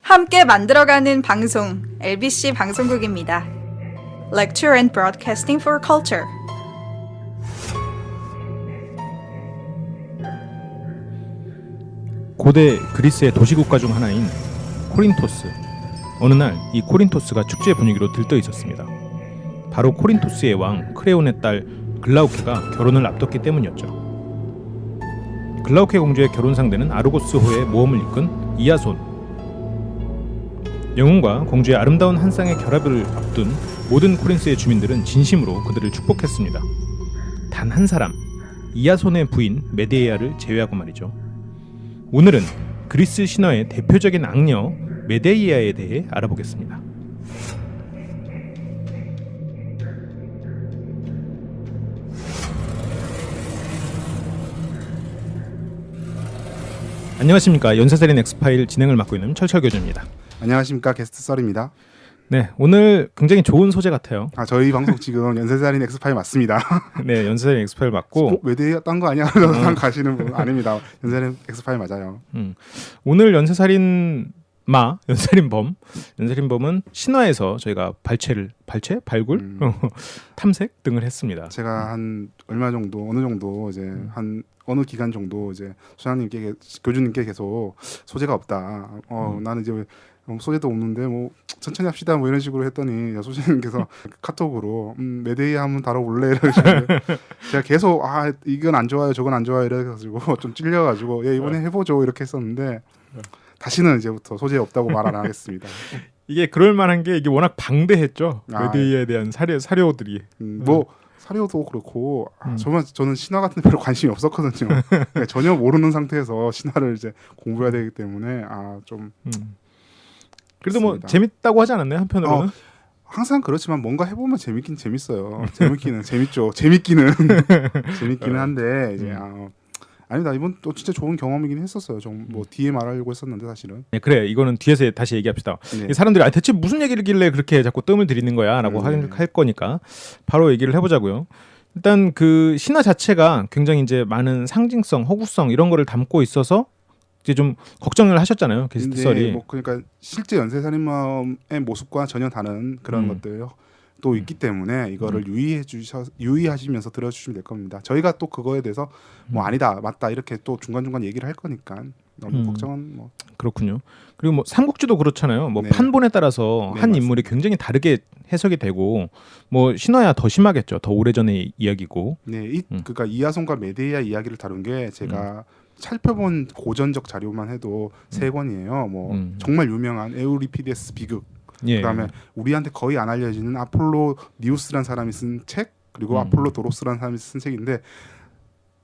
함께 만들어가는 방송 LBC 방송국입니다. Lecture and Broadcasting for Culture. 고대 그리스의 도시국가 중 하나인 코린토스. 어느 날 이 코린토스가 축제 분위기로 들떠 있었습니다. 바로 코린토스의 왕 크레온의 딸 글라우케가 결혼을 앞뒀기 때문이었죠. 글라우케 공주의 결혼 상대는 아르고스호의 모험을 이끈 이아손. 영웅과 공주의 아름다운 한 쌍의 결합을 앞둔 모든 코린스의 주민들은 진심으로 그들을 축복했습니다. 단 한 사람, 이아손의 부인 메데이아를 제외하고 말이죠. 오늘은 그리스 신화의 대표적인 악녀 메데이아에 대해 알아보겠습니다. 안녕하십니까. 연쇄살인 엑스파일 진행을 맡고 있는 철철 교주입니다. 안녕하십니까. 게스트 썰입니다. 네, 오늘 굉장히 좋은 소재 같아요. 저희 방송 지금 연쇄살인 엑스파일 맞습니다. 네, 연쇄살인 엑스파일 맞고 외대에 딴 거 아니야? 라고 가시는 분 아닙니다. 연쇄살인 엑스파일 맞아요. 오늘 연쇄살인범은 신화에서 저희가 발굴, 탐색 등을 했습니다. 제가 한 어느 정도 이제 한 어느 기간 정도 이제 소장님께 교주님께 계속 소재가 없다. 나는 이제 소재도 없는데 뭐 천천히 합시다 뭐 이런 식으로 했더니 소장님께서 카톡으로 메데이아 한번 다뤄볼래 이러시고 제가 계속 이건 안 좋아요 저건 안 좋아요 이래가지고 좀 찔려가지고 이번에 해보죠 이렇게 했었는데 다시는 이제부터 소재 없다고 말 안 하겠습니다. 이게 그럴 만한 게 이게 워낙 방대했죠. 메데이아에 대한 사료들이 뭐 사료도 그렇고 저는 신화 같은 데 별로 관심이 없었거든요. 전혀 모르는 상태에서 신화를 이제 공부해야 되기 때문에 좀 그래도 뭐 재밌다고 하지 않았나요? 한편으로는 항상 그렇지만 뭔가 해보면 재밌긴 재밌어요. 재밌죠. 재밌기는 한데 이제 아니다. 이번 또 진짜 좋은 경험이긴 했었어요. 좀 뭐 뒤에 말하려고 했었는데 사실은. 네, 그래. 이거는 뒤에서 다시 얘기합시다. 네. 사람들이 대체 무슨 얘기길래 그렇게 자꾸 뜸을 들이는 거야라고 할 거니까 바로 얘기를 해보자고요. 일단 그 신화 자체가 굉장히 이제 많은 상징성, 허구성 이런 거를 담고 있어서 이제 좀 걱정을 하셨잖아요. 게스트 썰이. 뭐 그러니까 실제 연쇄살인범의 모습과 전혀 다른 그런 것들요. 또 있기 때문에 이거를 유의하시면서 들어주시면 될 겁니다. 저희가 또 그거에 대해서 뭐 아니다 맞다 이렇게 또 중간중간 얘기를 할 거니까 너무 걱정은 뭐 그렇군요. 그리고 뭐 삼국지도 그렇잖아요. 뭐 네. 판본에 따라서 한 인물이 굉장히 다르게 해석이 되고 뭐 신화야 더 심하겠죠. 더 오래전의 이야기고. 네, 그러니까 이아손과 메데이아 이야기를 다룬 게 제가 살펴본 고전적 자료만 해도 3권이에요. 뭐 정말 유명한 에우리피데스 비극. 그다음에 우리한테 거의 안 알려지는 아폴로 니우스라는 사람이 쓴 책 그리고 아폴로 도로스라는 사람이 쓴 책인데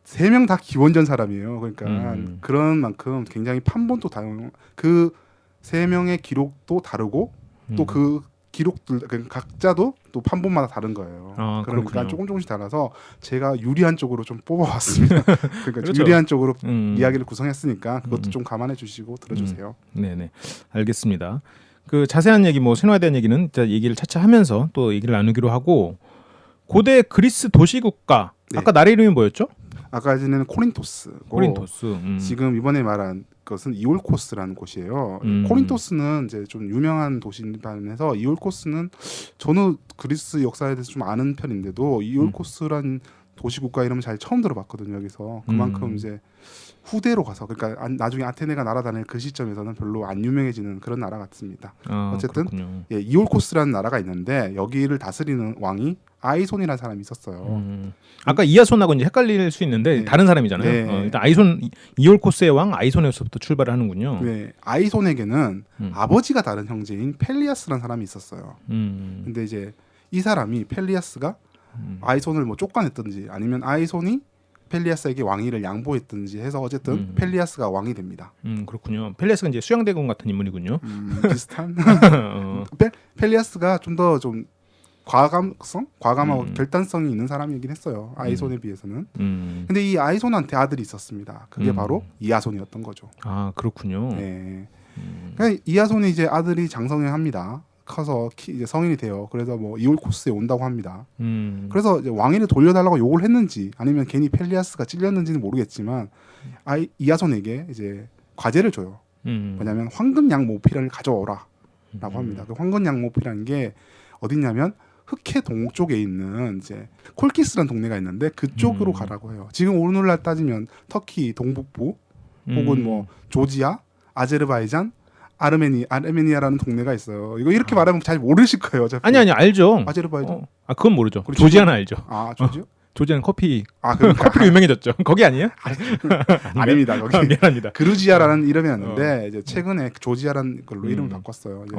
3명 다 기원전 사람이에요. 그러니까 그런 만큼 굉장히 판본도 다르고 그 3명의 기록도 다르고 또 그 기록들 각자도 또 판본마다 다른 거예요. 그러니까 그렇군요. 조금씩 달라서 제가 유리한 쪽으로 좀 뽑아왔습니다. 그러니까 그렇죠. 유리한 쪽으로 이야기를 구성했으니까 그것도 좀 감안해 주시고 들어주세요. 네네, 알겠습니다. 그 자세한 얘기, 뭐 신화에 대한 얘기는 얘기를 차차 하면서 또 얘기를 나누기로 하고 고대 그리스 도시국가 아까 나라 이름이 뭐였죠? 아까 전에는 코린토스. 지금 이번에 말한 것은 이올코스라는 곳이에요. 코린토스는 이제 좀 유명한 도시인 반면에서 이올코스는 저는 그리스 역사에 대해서 좀 아는 편인데도 이올코스란 도시국가 이름은 잘 처음 들어봤거든요. 여기서 그만큼 이제 후대로 가서 그러니까 나중에 아테네가 날아다닐 그 시점에서는 별로 안 유명해지는 그런 나라 같습니다. 어쨌든 이올코스라는 나라가 있는데 여기를 다스리는 왕이 아이손이라는 사람이 있었어요. 아까 이아손하고 이제 헷갈릴 수 있는데 다른 사람이잖아요. 네. 일단 이올코스의 왕 아이손에서부터 출발을 하는군요. 네, 아이손에게는 아버지가 다른 형제인 펠리아스라는 사람이 있었어요. 근데 이제 이 사람이 펠리아스가 아이손을 뭐 쫓아냈든지 아니면 아이손이 펠리아스에게 왕위를 양보했든지 해서 어쨌든 펠리아스가 왕이 됩니다. 그렇군요. 펠리아스가 이제 수양대군 같은 인물이군요. 비슷한. 펠리아스가 좀 더 좀 과감하고 결단성이 있는 사람이긴 했어요. 아이손에 비해서는. 근데 이 아이손한테 아들이 있었습니다. 그게 바로 이아손이었던 거죠. 그렇군요. 네. 그러니까 이아손이 이제 아들이 장성을 합니다. 커서 이제 성인이 돼요. 그래서 뭐 이올코스에 온다고 합니다. 그래서 이제 왕위를 돌려달라고 요구를 했는지 아니면 괜히 펠리아스가 찔렸는지는 모르겠지만 이아손에게 이제 과제를 줘요. 뭐냐면 황금 양모피를 가져오라라고 합니다. 그 황금 양모피라는 게 어디냐면 흑해 동쪽에 있는 이제 콜키스라는 동네가 있는데 그쪽으로 가라고 해요. 지금 오늘날 따지면 터키 동북부 혹은 뭐 조지아, 아제르바이잔, 아르메니아라는 동네가 있어요. 이거 이렇게 말하면 잘 모르실 거예요. 어차피. 아니 알죠. 아제르바이잔. 그건 모르죠. 조지아는 알죠. 조지아? 조지아는 커피 그러니까. 커피로 유명해졌죠. 거기 아니에요? 아닙니다. 거기 미안합니다. 그루지아라는 이름이었는데 이제 최근에 조지아라는 걸로 이름을 바꿨어요. 이제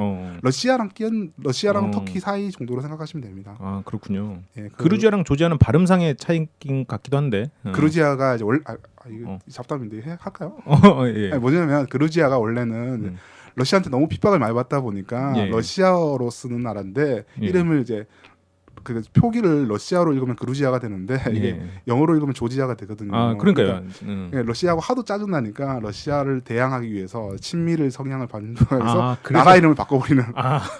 러시아랑 터키 사이 정도로 생각하시면 됩니다. 아 그렇군요. 예, 그루지아랑 조지아는 발음상의 차이인 같기도 한데. 그루지아가 이제 이거 잡담인데 할까요? 예. 아니, 뭐냐면 그루지아가 원래는 러시아한테 너무 핍박을 많이 받다 보니까 러시아어로 쓰는 나라인데 이름을 이제 그 표기를 러시아로 읽으면 그루지아가 되는데 이게 영어로 읽으면 조지아가 되거든요. 그러니까요. 그러니까 러시아하고 하도 짜증나니까 러시아를 대항하기 위해서 친미를 성향을 반영해서 나라 이름을 바꿔버리는.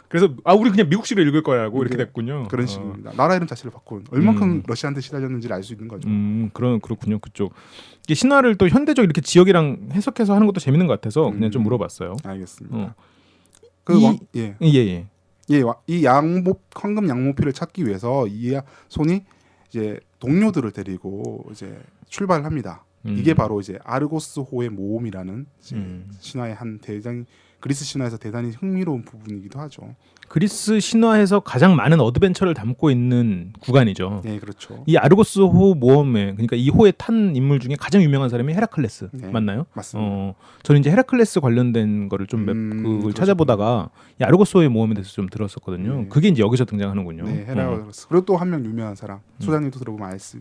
그래서 우리 그냥 미국식으로 읽을 거야고 이렇게 됐군요. 그런 식입니다. 나라 이름 자체를 바꾼 얼만큼 러시아한테 시달렸는지를 알 수 있는 거죠. 그렇군요. 그쪽 이게 신화를 또 현대적 이렇게 지역이랑 해석해서 하는 것도 재밌는 것 같아서 그냥 좀 물어봤어요. 알겠습니다. 이 황금 양모피를 찾기 위해서 이야손이 이제 동료들을 데리고 이제 출발합니다. 이게 바로 이제 아르고스호의 모험이라는 신화의 한 그리스 신화에서 대단히 흥미로운 부분이기도 하죠. 그리스 신화에서 가장 많은 어드벤처를 담고 있는 구간이죠. 네, 그렇죠. 이 아르고스호 모험에 그러니까 이 호에 탄 인물 중에 가장 유명한 사람이 헤라클레스 맞나요? 맞습니다. 저는 이제 헤라클레스 관련된 거를 좀 그걸 찾아보다가 이 아르고스호의 모험에 대해서 좀 들었었거든요. 그게 이제 여기서 등장하는군요. 네, 헤라클레스. 그리고 또 한 명 유명한 사람, 소장님도 들어보면 알 수.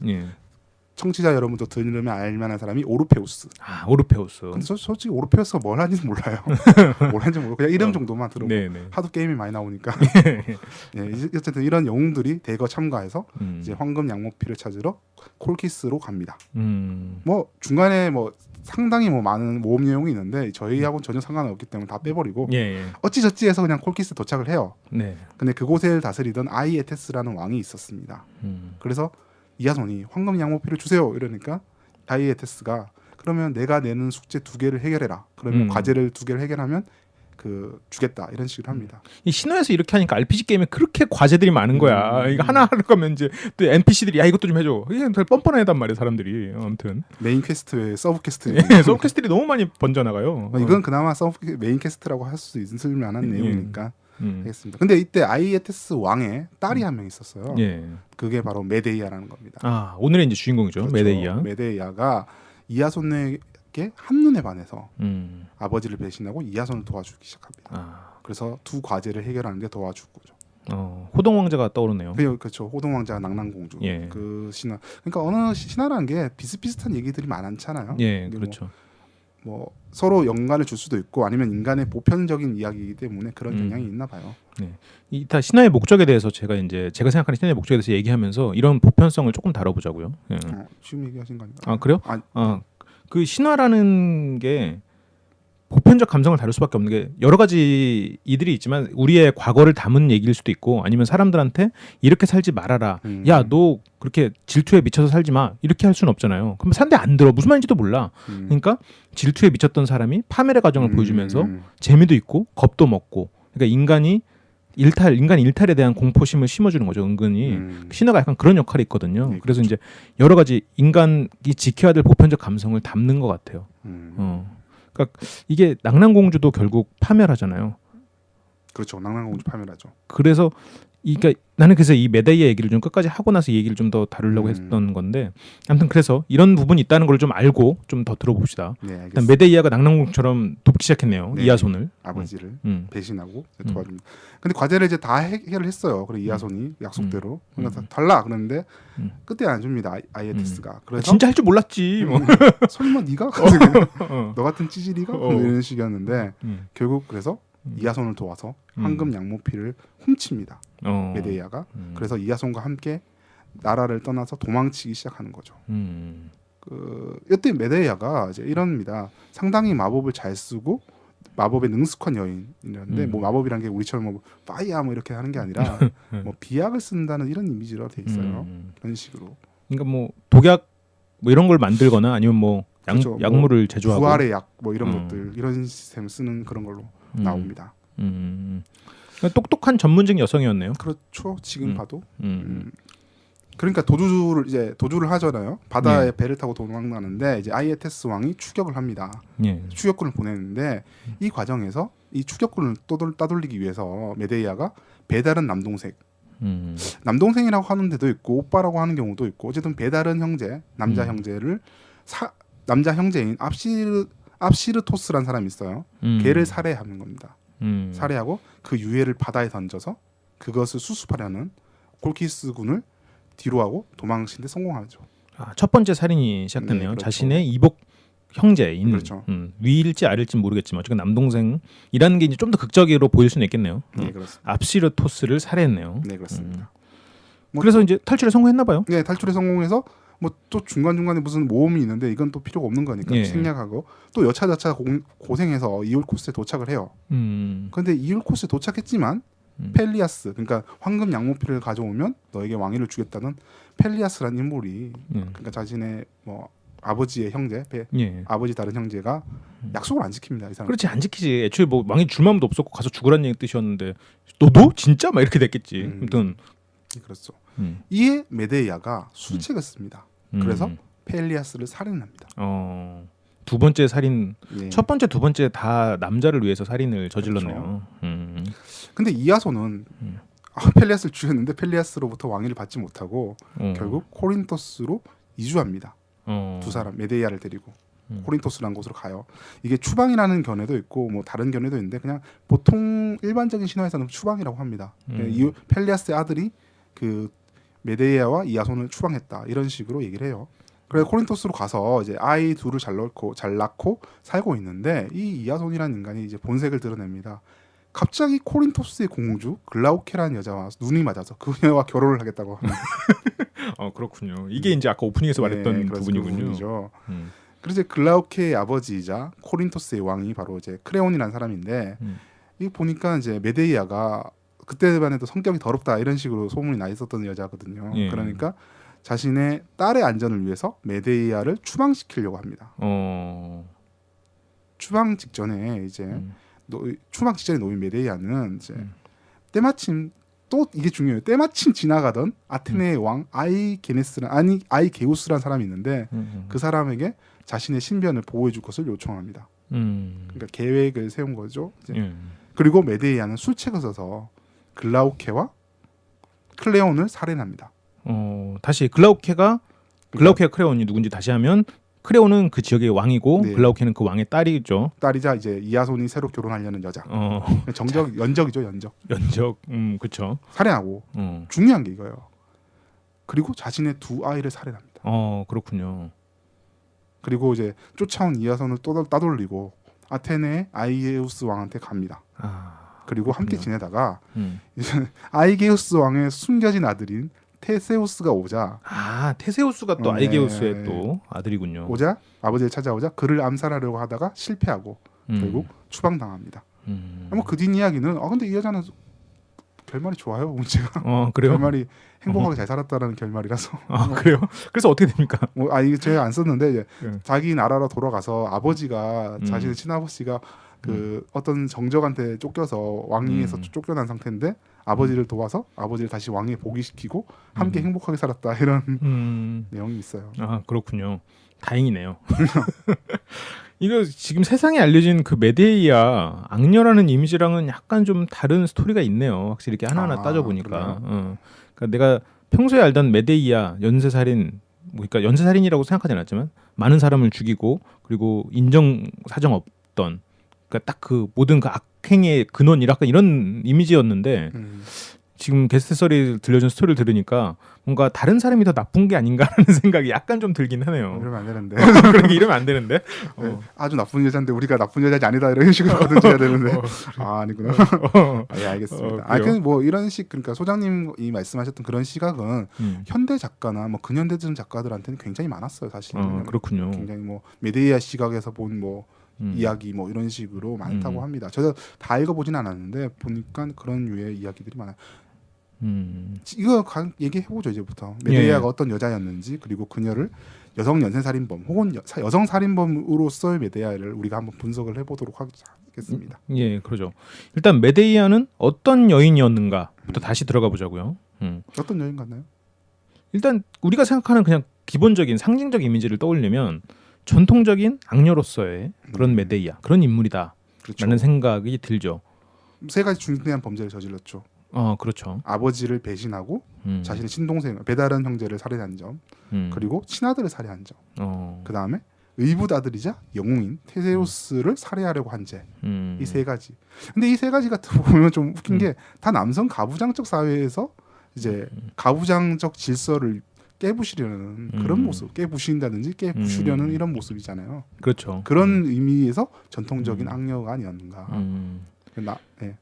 청취자 여러분도 들으면 알만한 사람이 오르페우스. 오르페우스. 근데 솔직히 오르페우스가 뭘 하는지 몰라요. 뭘 하는지 모르고 그냥 이름 정도만 들어보고 하도 게임이 많이 나오니까. 어쨌든 이런 영웅들이 대거 참가해서 이제 황금 양모피를 찾으러 콜키스로 갑니다. 뭐 중간에 뭐 상당히 뭐 많은 모험 내용이 있는데 저희하고는 전혀 상관없기 때문에 다 빼버리고 어찌저찌해서 그냥 콜키스 도착을 해요. 근데 그곳을 다스리던 아이에테스라는 왕이 있었습니다. 그래서 이하손이 황금 양모피를 주세요 이러니까 아이에테스가 그러면 내가 내는 숙제 2개를 해결해라. 그러면 과제를 2개를 해결하면 주겠다 이런 식으로 합니다. 이 신화에서 이렇게 하니까 RPG 게임에 그렇게 과제들이 많은 거야. 이거 하나 하려고 하면 이제 또 NPC들이 이것도 좀 해줘. 이게 별 뻔뻔하단 말이야 사람들이. 아무튼 메인 퀘스트에 서브 퀘스트. 서브 퀘스트들이 너무 많이 번져나가요. 이건 그나마 메인 퀘스트라고 할 수 있을 만한 내용이니까. 알겠습니다. 근데 이때 아이에테스 왕의 딸이 한 명 있었어요. 그게 바로 메데이아라는 겁니다. 오늘의 이제 주인공이죠. 그렇죠. 메데이아가 이하손에게 한눈에 반해서 아버지를 배신하고 이하손을 도와주기 시작합니다. 그래서 2 과제를 해결하는데 도와준 거죠. 호동 왕자가 떠오르네요. 그렇죠. 호동 왕자, 낭랑공주. 그 신화. 그러니까 어느 신화라는 게 비슷비슷한 얘기들이 많잖아요. 그렇죠. 뭐 서로 연관을 줄 수도 있고 아니면 인간의 보편적인 이야기이기 때문에 그런 경향이 있나 봐요. 다 신화의 목적에 대해서 제가 생각하는 신화의 목적에 대해서 얘기하면서 이런 보편성을 조금 다뤄보자고요. 지금 얘기하신 거 아닌가요? 그래요? 그 신화라는 게 보편적 감성을 다룰 수밖에 없는 게 여러 가지 이들이 있지만 우리의 과거를 담은 얘기일 수도 있고 아니면 사람들한테 이렇게 살지 말아라. 야, 너 그렇게 질투에 미쳐서 살지 마. 이렇게 할 수는 없잖아요. 그럼 산대 안 들어. 무슨 말인지도 몰라. 그러니까 질투에 미쳤던 사람이 파멸의 과정을 보여주면서 재미도 있고 겁도 먹고 그러니까 인간 일탈에 대한 공포심을 심어주는 거죠. 은근히 신화가 약간 그런 역할이 있거든요. 그래서 이제 여러 가지 인간이 지켜야 될 보편적 감성을 담는 것 같아요. 그러니까 이게 낭랑공주도 결국 파멸하잖아요. 그렇죠. 낭랑공주 파멸하죠. 그래서 나는 그래서 이 메데이아 얘기를 좀 끝까지 하고 나서 이 얘기를 좀 더 다루려고 했던 건데 아무튼 그래서 이런 부분이 있다는 걸 좀 알고 좀 더 들어봅시다. 일단 메데이아가 낭랑공주처럼 돕기 시작했네요. 이하손을. 아버지를 배신하고 도와줍니다. 근데 과제를 이제 다 해결을 했어요. 그래 이하손이 약속대로 달라 그러는데 끝에 안 줍니다. 아이에테스가. 그래서 진짜 할 줄 몰랐지. 뭐. 설마 네가? 너 같은 찌질이가? 이런 식이었는데 결국 그래서 이하손을 도와서 황금 양모피를 훔칩니다. 메데이아가. 그래서 이하손과 함께 나라를 떠나서 도망치기 시작하는 거죠. 이때 메데이아가 이제 이럽니다. 상당히 마법을 잘 쓰고 마법에 능숙한 여인이라는데 뭐 마법이란 게 우리처럼 뭐 파이어 뭐 이렇게 하는 게 아니라 뭐 비약을 쓴다는 이런 이미지로 돼 있어요. 그런 식으로. 그러니까 뭐 독약 뭐 이런 걸 만들거나 아니면 뭐 그렇죠. 약물을 뭐 제조하고 부활의 약 뭐 이런 것들 이런 시스템 쓰는 그런 걸로 나옵니다. 똑똑한 전문직 여성이었네요. 그렇죠. 지금 봐도. 그러니까 도주를 하잖아요. 바다에 배를 타고 도망가는데 이제 아이에테스 왕이 추격을 합니다. 추격군을 보내는데 이 과정에서 이 추격군을 따돌리기 위해서 메데이아가 배다른 남동생이라고 하는 데도 있고 오빠라고 하는 경우도 있고 어쨌든 배다른 형제 남자 형제인 압시르토스란 사람이 있어요. 걔를 살해하는 겁니다. 살해하고 그 유해를 바다에 던져서 그것을 수습하려는 콜키스군을 뒤로하고 도망치는데 성공하죠. 첫 번째 살인이 시작됐네요. 네, 그렇죠. 자신의 이복 형제인 그렇죠. 위일지 아래일지 모르겠지만 어쨌든 남동생이라는 게 이제 좀 더 극적으로 보일 수는 있겠네요. 네, 그렇습니다. 압시르토스를 살해했네요. 네, 그렇습니다. 그래서 이제 탈출에 성공했나 봐요. 네, 탈출에 성공해서 뭐 또 중간중간에 무슨 모험이 있는데 이건 또 필요가 없는 거니까 생략하고 또 여차저차 고생해서 이올코스에 도착을 해요. 그런데 이올코스에 도착했지만 펠리아스, 그러니까 황금 양모피를 가져오면 너에게 왕위를 주겠다는 펠리아스라는 인물이 그러니까 자신의 뭐 아버지의 형제, 아버지 다른 형제가 약속을 안 지킵니다. 이 사람. 그렇지, 안 지키지. 애초에 뭐 왕이 줄 마음도 없었고 가서 죽으라는 뜻이었는데 너도 진짜 막 이렇게 됐겠지. 아무튼 그렇죠. 이에 메데이아가 술책을 씁니다. 그래서 펠리아스를 살인합니다. 두 번째 살인, 첫 번째, 두 번째 다 남자를 위해서 살인을 저질렀네요. 그렇죠. 근데 이아손은 펠리아스를 죽였는데 펠리아스로부터 왕위를 받지 못하고 결국 코린토스로 이주합니다. 두 사람 메데이아를 데리고 코린토스라는 곳으로 가요. 이게 추방이라는 견해도 있고 뭐 다른 견해도 있는데 그냥 보통 일반적인 신화에서는 추방이라고 합니다. 이 펠리아스의 아들이 그 메데이아와 이아손을 추방했다 이런 식으로 얘기를 해요. 그래서 코린토스로 가서 이제 아이 둘을 잘 낳고 살고 있는데 이 이아손이라는 인간이 이제 본색을 드러냅니다. 갑자기 코린토스의 공주 글라우케라는 여자와 눈이 맞아서 그녀와 결혼을 하겠다고 합니다. 그렇군요. 이게 이제 아까 오프닝에서 말했던 부분이군요. 그래서 글라우케의 아버지이자 코린토스의 왕이 바로 이제 크레온이라는 사람인데 이 보니까 이제 메데이아가 그때만 해도 성격이 더럽다 이런 식으로 소문이 나 있었던 여자거든요. 그러니까 자신의 딸의 안전을 위해서 메데이아를 추방시키려고 합니다. 추방 직전에 이제 추방 직전에 놓인 메데이아는 이제 때마침 또 이게 중요해요. 때마침 지나가던 아테네의 왕 아이게우스라는 사람이 있는데 그 사람에게 자신의 신변을 보호해줄 것을 요청합니다. 그러니까 계획을 세운 거죠. 그리고 메데이아는 술책을 써서 글라우케와 클레온을 살해합니다. 다시 글라우케가 크레온이 누군지 다시 하면 크레온은 그 지역의 왕이고 글라우케는 그 왕의 딸이죠. 딸이자 이제 이아손이 새로 결혼하려는 여자. 연적이죠, 연적. 그렇죠. 살해하고 중요한 게 이거예요. 그리고 자신의 두 아이를 살해합니다. 그렇군요. 그리고 이제 쫓아온 이아손을 따돌리고 아테네 아이게우스 왕한테 갑니다. 그리고 함께 지내다가 이제 아이게우스 왕의 숨겨진 아들인 테세우스가 오자 테세우스가 또 아이게우스의 또 아들이군요. 오자 아버지를 찾아오자 그를 암살하려고 하다가 실패하고 결국 추방당합니다. 뭐 그 뒷 이야기는 근데 이 여자는 결말이 좋아요. 문제가 그래요? 결말이 행복하게 잘 살았다라는 결말이라서. 그래요? 그래서 어떻게 됩니까? 이게 제가 안 썼는데 이제 자기 나라로 돌아가서 아버지가 자신의 친아버지가 그 어떤 정적한테 쫓겨서 왕위에서 쫓겨난 상태인데 아버지를 도와서 아버지를 다시 왕위에 복위시키고 함께 행복하게 살았다 이런 내용이 있어요. 그렇군요. 다행이네요. 이거 지금 세상에 알려진 그 메데이아 악녀라는 이미지랑은 약간 좀 다른 스토리가 있네요. 확실히 이렇게 하나하나 따져보니까. 그러니까 내가 평소에 알던 메데이아 연쇄살인, 그러니까 연쇄살인이라고 생각하지 않았지만 많은 사람을 죽이고 그리고 인정 사정 없던, 그러니까 딱 그 모든 그 악행의 근원이 약간 이런 이미지였는데 지금 게스트설이 들려준 스토리를 들으니까 뭔가 다른 사람이 더 나쁜 게 아닌가라는 생각이 약간 좀 들긴 하네요. 이러면 안 되는데. 그러니까 이러면 안 되는데. 아주 나쁜 여자인데 우리가 나쁜 여자지 아니다 이런 식으로 거듭줘야 되는데. 아니구나. 알겠습니다. 그냥 뭐 이런 식, 그러니까 소장님이 말씀하셨던 그런 시각은 현대 작가나 뭐 근현대적 작가들한테는 굉장히 많았어요, 사실. 그렇군요. 굉장히 뭐 메데이아 시각에서 본 뭐 이야기 뭐 이런 식으로 많다고 합니다. 저도 다 읽어보진 않았는데 보니까 그런 유의 이야기들이 많아요. 이거 얘기해보죠 이제부터. 메데이아가 예. 어떤 여자였는지 그리고 그녀를 여성 연쇄살인범 혹은 여성 살인범으로서의 메데이아를 우리가 한번 분석을 해보도록 하겠습니다. 예, 그러죠. 일단 메데이아는 어떤 여인이었는가부터 다시 들어가 보자고요. 어떤 여인 같나요? 일단 우리가 생각하는 그냥 기본적인 상징적 이미지를 떠올리면 전통적인 악녀로서의 그런 메데이아, 그런 인물이다라는 그렇죠. 생각이 들죠. 세 가지 중대한 범죄를 저질렀죠. 그렇죠. 아버지를 배신하고 자신의 친동생 배다른 형제를 살해한 점, 그리고 친아들을 살해한 점. 그 다음에 의붓아들이자 영웅인 테세우스를 살해하려고 한 죄. 이 세 가지. 근데 이 세 가지 같은 거 보면 좀 웃긴 게 다 남성 가부장적 사회에서 이제 가부장적 질서를 깨부시려는 그런 모습, 깨부신다든지 깨부시려는 이런 모습이잖아요. 그렇죠. 그런 의미에서 전통적인 악녀가 아니었는가. 네.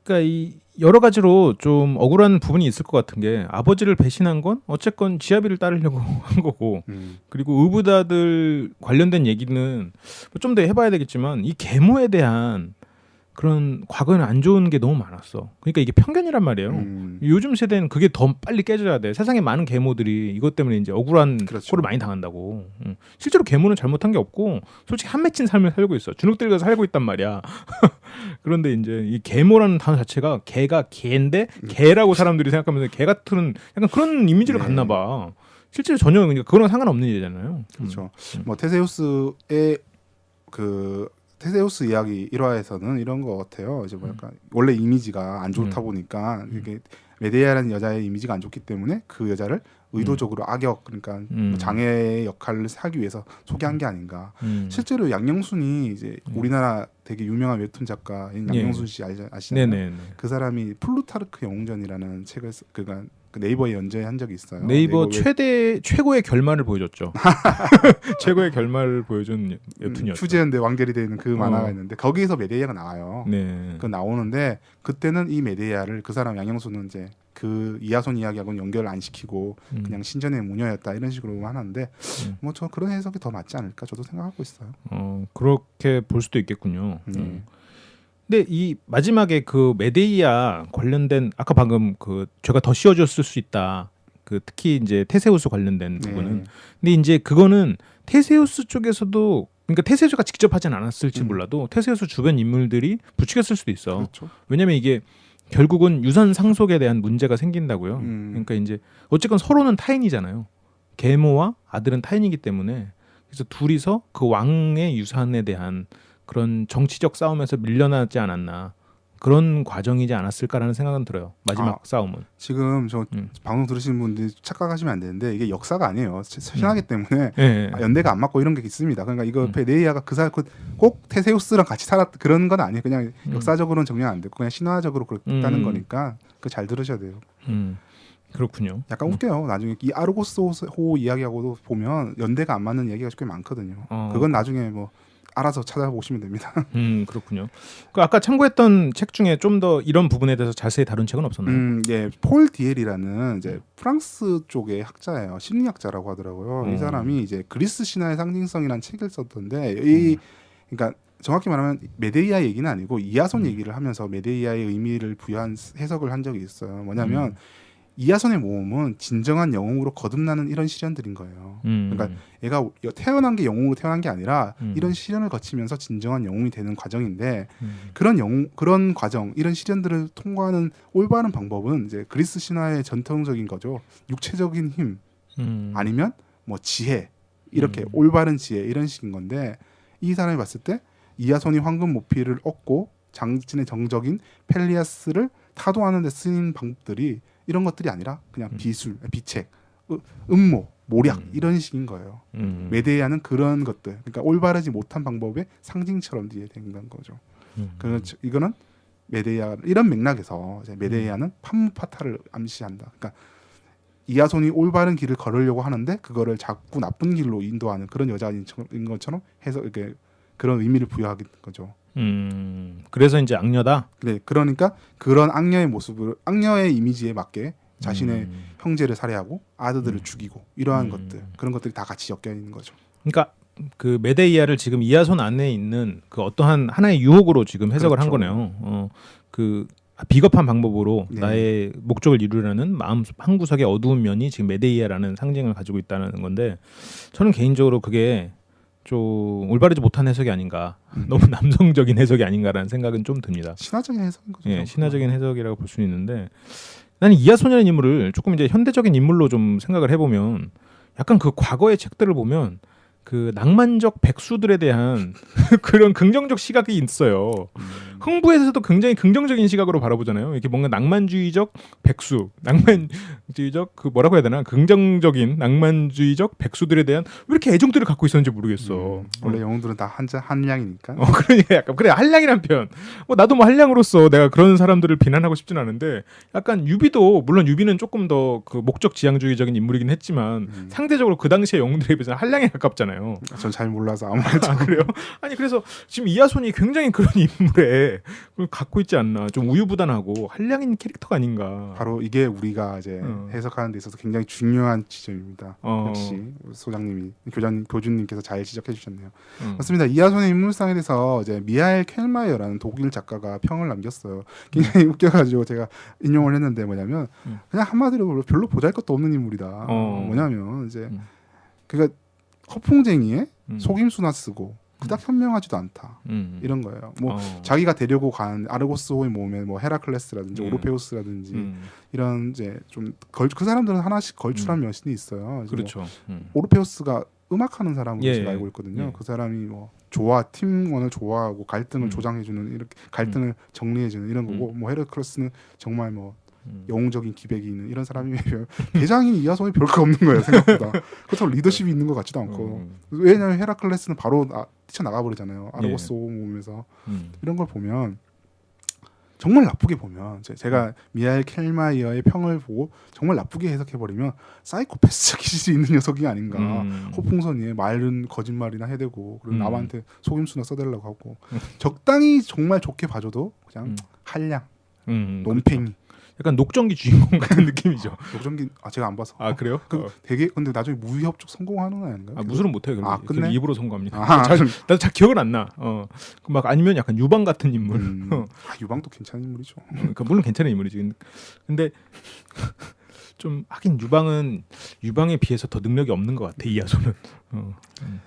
그러니까 이 여러 가지로 좀 억울한 부분이 있을 것 같은 게 아버지를 배신한 건 어쨌건 지아비를 따르려고 한 거고 그리고 의붓아들 관련된 얘기는 좀 더 해봐야 되겠지만 이 계모에 대한 그런 과거에는 안 좋은 게 너무 많았어. 그러니까 이게 편견이란 말이에요. 요즘 세대는 그게 더 빨리 깨져야 돼. 세상에 많은 계모들이 이것 때문에 이제 억울한 그렇죠. 꼴을 많이 당한다고. 실제로 계모는 잘못한 게 없고 솔직히 한 맺힌 삶을 살고 있어. 주눅들고 살고 있단 말이야. 그런데 이제 이 계모라는 단어 자체가 개가 개인데 개라고 사람들이 생각하면서 개 같은 약간 그런 이미지를 갖나 봐. 실제로 전혀 그러니까 그거랑 상관없는 일이잖아요. 그렇죠. 뭐 테세우스의 테세우스 이야기 1화에서는 이런 것 같아요. 이제 뭐랄까 원래 이미지가 안 좋다 보니까 이게 메데이아라는 여자의 이미지가 안 좋기 때문에 그 여자를 의도적으로 악역 그러니까 장애의 역할을 하기 위해서 소개한 게 아닌가. 실제로 양영순이 이제 우리나라 되게 유명한 웹툰 작가인 양영순 씨 아시나요? 네네. 그 사람이 플루타르크 영웅전이라는 책을 그러니까 그 네이버에 연재한 적이 있어요. 네이버 최고의 결말을 보여줬죠. 최고의 결말을 보여준 웹툰이었죠. 추재현대 완결이 되는 그 만화가 있는데 거기에서 메데이아가 나와요. 네. 그 나오는데 그때는 이 메데이아를 그 사람 양영수는 이제 그 이하손 이야기하고는 연결을 안 시키고 그냥 신전의 무녀였다 이런 식으로 하는데 뭐 저 그런 해석이 더 맞지 않을까 저도 생각하고 있어요. 그렇게 볼 수도 있겠군요. 근데 이 마지막에 그 메데이아 관련된 아까 방금 그 죄가 더 씌워졌을 수 있다. 그 특히 이제 테세우스 관련된 부분은. 근데 이제 그거는 테세우스 쪽에서도 그러니까 테세우스가 직접 하진 않았을지 몰라도 테세우스 주변 인물들이 부추겼을 수도 있어. 그렇죠. 왜냐면 이게 결국은 유산 상속에 대한 문제가 생긴다고요. 그러니까 이제 어쨌건 서로는 타인이잖아요. 계모와 아들은 타인이기 때문에 그래서 둘이서 그 왕의 유산에 대한 그런 정치적 싸움에서 밀려나지 않았나 그런 과정이지 않았을까라는 생각은 들어요. 마지막 싸움은. 지금 저 방송 들으시는 분들이 착각하시면 안 되는데 이게 역사가 아니에요. 신화기 때문에 연대가 안 맞고 이런 게 있습니다. 그러니까 이거 메데이아가 그 사람 꼭 테세우스랑 같이 살았 그런 건 아니에요. 그냥 역사적으로는 정리 안 됐고 그냥 신화적으로 그렇다는 거니까 그 잘 들으셔야 돼요. 그렇군요. 약간 웃겨요. 나중에 이 아르고스 호 이야기하고도 보면 연대가 안 맞는 이야기가 꽤 많거든요. 그건 나중에 뭐 알아서 찾아보시면 됩니다. 그렇군요. 그 아까 참고했던 책 중에 좀 더 이런 부분에 대해서 자세히 다룬 책은 없었나요? 예, 폴 디엘이라는 이제 프랑스 쪽의 학자예요. 심리학자라고 하더라고요. 이 사람이 이제 그리스 신화의 상징성이라는 책을 썼던데 그러니까 정확히 말하면 메데이아 얘기는 아니고 이하손 얘기를 하면서 메데이아의 의미를 부여한 해석을 한 적이 있어요. 뭐냐면 이하손의 모험은 진정한 영웅으로 거듭나는 이런 시련들인 거예요. 그러니까 얘가 태어난 게 영웅으로 태어난 게 아니라 이런 시련을 거치면서 진정한 영웅이 되는 과정인데 그런 과정, 이런 시련들을 통과하는 올바른 방법은 이제 그리스 신화의 전통적인 거죠. 육체적인 힘 아니면 뭐 지혜 이렇게 올바른 지혜 이런 식인 건데 이 사람이 봤을 때 이하손이 황금 모피를 얻고 장진의 정적인 펠리아스를 타도하는 데 쓰인 방법들이 이런 것들이 아니라 그냥 비술, 비책, 음모, 모략 이런 식인 거예요. 메데이아는 그런 것들, 그러니까 올바르지 못한 방법의 상징처럼 된 거죠. 그래서 이거는 메데이아 이런 맥락에서 이제 메데이아는 판무파탈을 암시한다. 그러니까 이하손이 올바른 길을 걸으려고 하는데 그거를 자꾸 나쁜 길로 인도하는 그런 여자인 것처럼 해서 이렇게 그런 의미를 부여하는 거죠. 그래서 이제 악녀다. 네, 그러니까 그런 악녀의 모습을 악녀의 이미지에 맞게 자신의 형제를 살해하고 아들들을 죽이고 이러한 것들 그런 것들이 다 같이 엮여 있는 거죠. 그러니까 그 메데이아를 지금 이하손 안에 있는 그 어떠한 하나의 유혹으로 지금 해석을 그렇죠. 한 거네요. 그 비겁한 방법으로 네. 나의 목적을 이루려는 마음 한구석의 어두운 면이 지금 메데이아라는 상징을 가지고 있다는 건데 저는 개인적으로 그게 좀 올바르지 못한 해석이 아닌가 너무 남성적인 해석이 아닌가라는 생각은 좀 듭니다. 신화적인 해석인 거죠. 예, 신화적인 해석이라고 볼 수 있는데 나는 이하소년의 인물을 조금 이제 현대적인 인물로 좀 생각을 해보면 약간 그 과거의 책들을 보면 그 낭만적 백수들에 대한 그런 긍정적 시각이 있어요. 흥부에서도 굉장히 긍정적인 시각으로 바라보잖아요. 이렇게 뭔가 낭만주의적 백수, 낭만주의적 그 뭐라고 해야 되나 긍정적인 낭만주의적 백수들에 대한 왜 이렇게 애정들을 갖고 있었는지 모르겠어. 원래 영웅들은 다 한량이니까. 그러니까 약간 그래 한량이란 표현. 나도 뭐 한량으로서 내가 그런 사람들을 비난하고 싶진 않은데 약간 유비도 물론 유비는 조금 더 그 목적 지향주의적인 인물이긴 했지만 상대적으로 그 당시의 영웅들에 비해서 한량에 가깝잖아요. 전 잘 몰라서 아무 말도. 그래요? 아니 그래서 지금 이하손이 굉장히 그런 인물에 갖고 있지 않나. 좀 우유부단하고 한량인 캐릭터가 아닌가. 바로 이게 우리가 이제 해석하는 데 있어서 굉장히 중요한 지점입니다. 역시 소장님이 교주님께서 잘 지적해 주셨네요. 맞습니다. 이하손의 인물상에 대해서 이제 미하엘 켈마이어라는 독일 작가가 평을 남겼어요. 굉장히 웃겨가지고 제가 인용을 했는데 뭐냐면 그냥 한마디로 별로 보잘것도 없는 인물이다. 뭐냐면 이제 그러니까 허풍쟁이에 속임수나 쓰고 그닥 현명하지도 않다. 이런 거예요. 뭐 자기가 데려고 간 아르고스호의 몸에 뭐 헤라클레스라든지 오르페우스라든지 이런 이제 좀 그 사람들은 하나씩 걸출한 여신이 있어요. 그렇죠. 뭐 오르페우스가 음악하는 사람으로 제가 알고 있거든요. 그 사람이 뭐 팀원을 좋아하고 갈등을 조장해주는 이렇게 갈등을 정리해주는 이런 거고 뭐 헤라클레스는 정말 뭐 영웅적인 기백이 있는 이런 사람이면 대장인 이하손이 별거 없는 거예요 생각보다. 그렇다고 리더십이 있는 것 같지도 않고 왜냐하면 헤라클레스는 바로 뛰쳐나가 버리잖아요. 아르고스 몸에서 이런 걸 보면 정말 나쁘게 보면 제가 미하엘 켈마이어의 평을 보고 정말 나쁘게 해석해버리면 사이코패스적 기질이 있는 녀석이 아닌가. 허풍선이에 말은 거짓말이나 해대고 그리고 남한테 속임수나 써대려고 하고 적당히 정말 좋게 봐줘도 그냥 한량 논팽이 그렇죠. 약간 녹정기 주인공 같은 느낌이죠. 녹정기 제가 안 봐서. 그래요? 되게 근데 나중에 무협쪽 성공하는 아닌가요? 무술은 못해요. 끝내? 입으로 성공합니다. 나도 잘 기억은 안 나. 막 아니면 약간 유방 같은 인물. 유방도 괜찮은 인물이죠. 그러니까 물론 괜찮은 인물이지. 근데 좀 하긴 유방에 비해서 더 능력이 없는 것 같아 이하손은.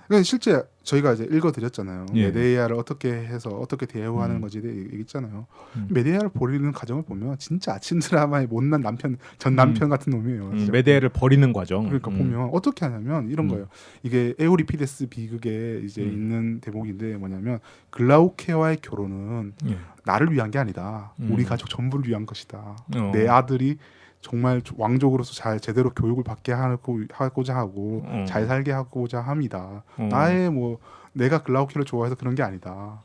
그러니까 실제 저희가 이제 읽어드렸잖아요. 메데이아를 어떻게 해서 어떻게 대우하는 거지 얘기했잖아요. 메데이아를 버리는 과정을 보면 진짜 아침 드라마의 못난 전 남편 같은 놈이에요. 메데이아를 버리는 과정. 그러니까 보면 어떻게 하냐면 이런 거예요. 이게 에우리피데스 비극에 이제 있는 대목인데 뭐냐면 글라우케와의 결혼은 나를 위한 게 아니다. 우리 가족 전부를 위한 것이다. 내 아들이 정말 왕족으로서 잘 제대로 교육을 받게 하고자 하고 잘 살게 하고자 합니다. 나의 뭐 내가 글라우키를 좋아해서 그런 게 아니다.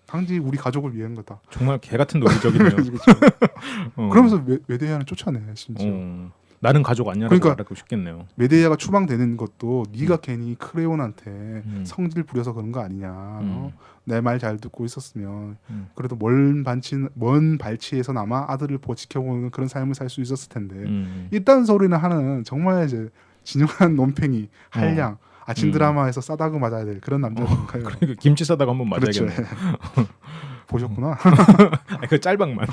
단지 우리 가족을 위한 거다. 정말 개 같은 논리적이네요. 그러면서 메데이아는 쫓아내 심지어. 나는 가족 아니냐라고 말하고 싶겠네요. 메데이아가 추방되는 것도 네가 괜히 크레온한테 성질 부려서 그런 거 아니냐. 내 말 잘 듣고 있었으면 그래도 먼 발치에서나마 아들을 지켜보는 그런 삶을 살 수 있었을 텐데 이딴 소리는 하는 정말 이제 진정한 논팽이 한량 아침 드라마에서 싸다고 맞아야 될 그런 남자인가요? 그러니까 김치 싸다고 한번 맞아야겠네. 그렇죠. 보셨구나. 그 짤방만.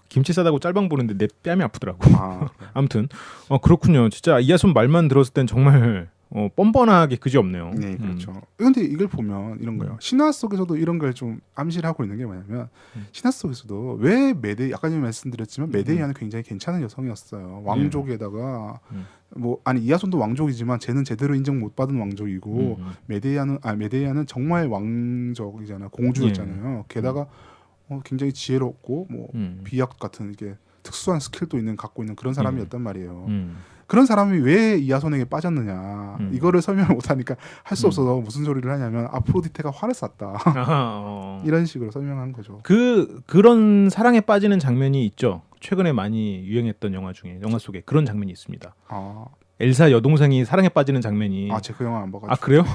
김치 싸다고 짤방 보는데 내 뺨이 아프더라고. 아무튼 그렇군요. 진짜 이하손 말만 들었을 땐 정말 뻔뻔하게 그지없네요. 네, 그렇죠. 그런데 이걸 보면 이런 거예요. 신화 속에서도 이런 걸 좀 암시를 하고 있는 게 뭐냐면 신화 속에서도 왜 아까 전에 말씀드렸지만 메데이아는 굉장히 괜찮은 여성이었어요. 왕족에다가 이하손도 왕족이지만 쟤는 제대로 인정 못 받은 왕족이고 메데이아는 정말 왕족이잖아요. 공주였잖아요. 게다가 굉장히 지혜롭고 비약 같은 이게 특수한 스킬도 갖고 있는 그런 사람이었단 말이에요. 그런 사람이 왜 이하손에게 빠졌느냐 이거를 설명을 못하니까 할 수 없어서 무슨 소리를 하냐면 아프로디테가 화를 쐈다. 이런 식으로 설명한 거죠. 그런 사랑에 빠지는 장면이 있죠. 최근에 많이 유행했던 영화 속에 그런 장면이 있습니다. 엘사 여동생이 사랑에 빠지는 장면이. 제가 그 영화 안 봐가지고. 그래요?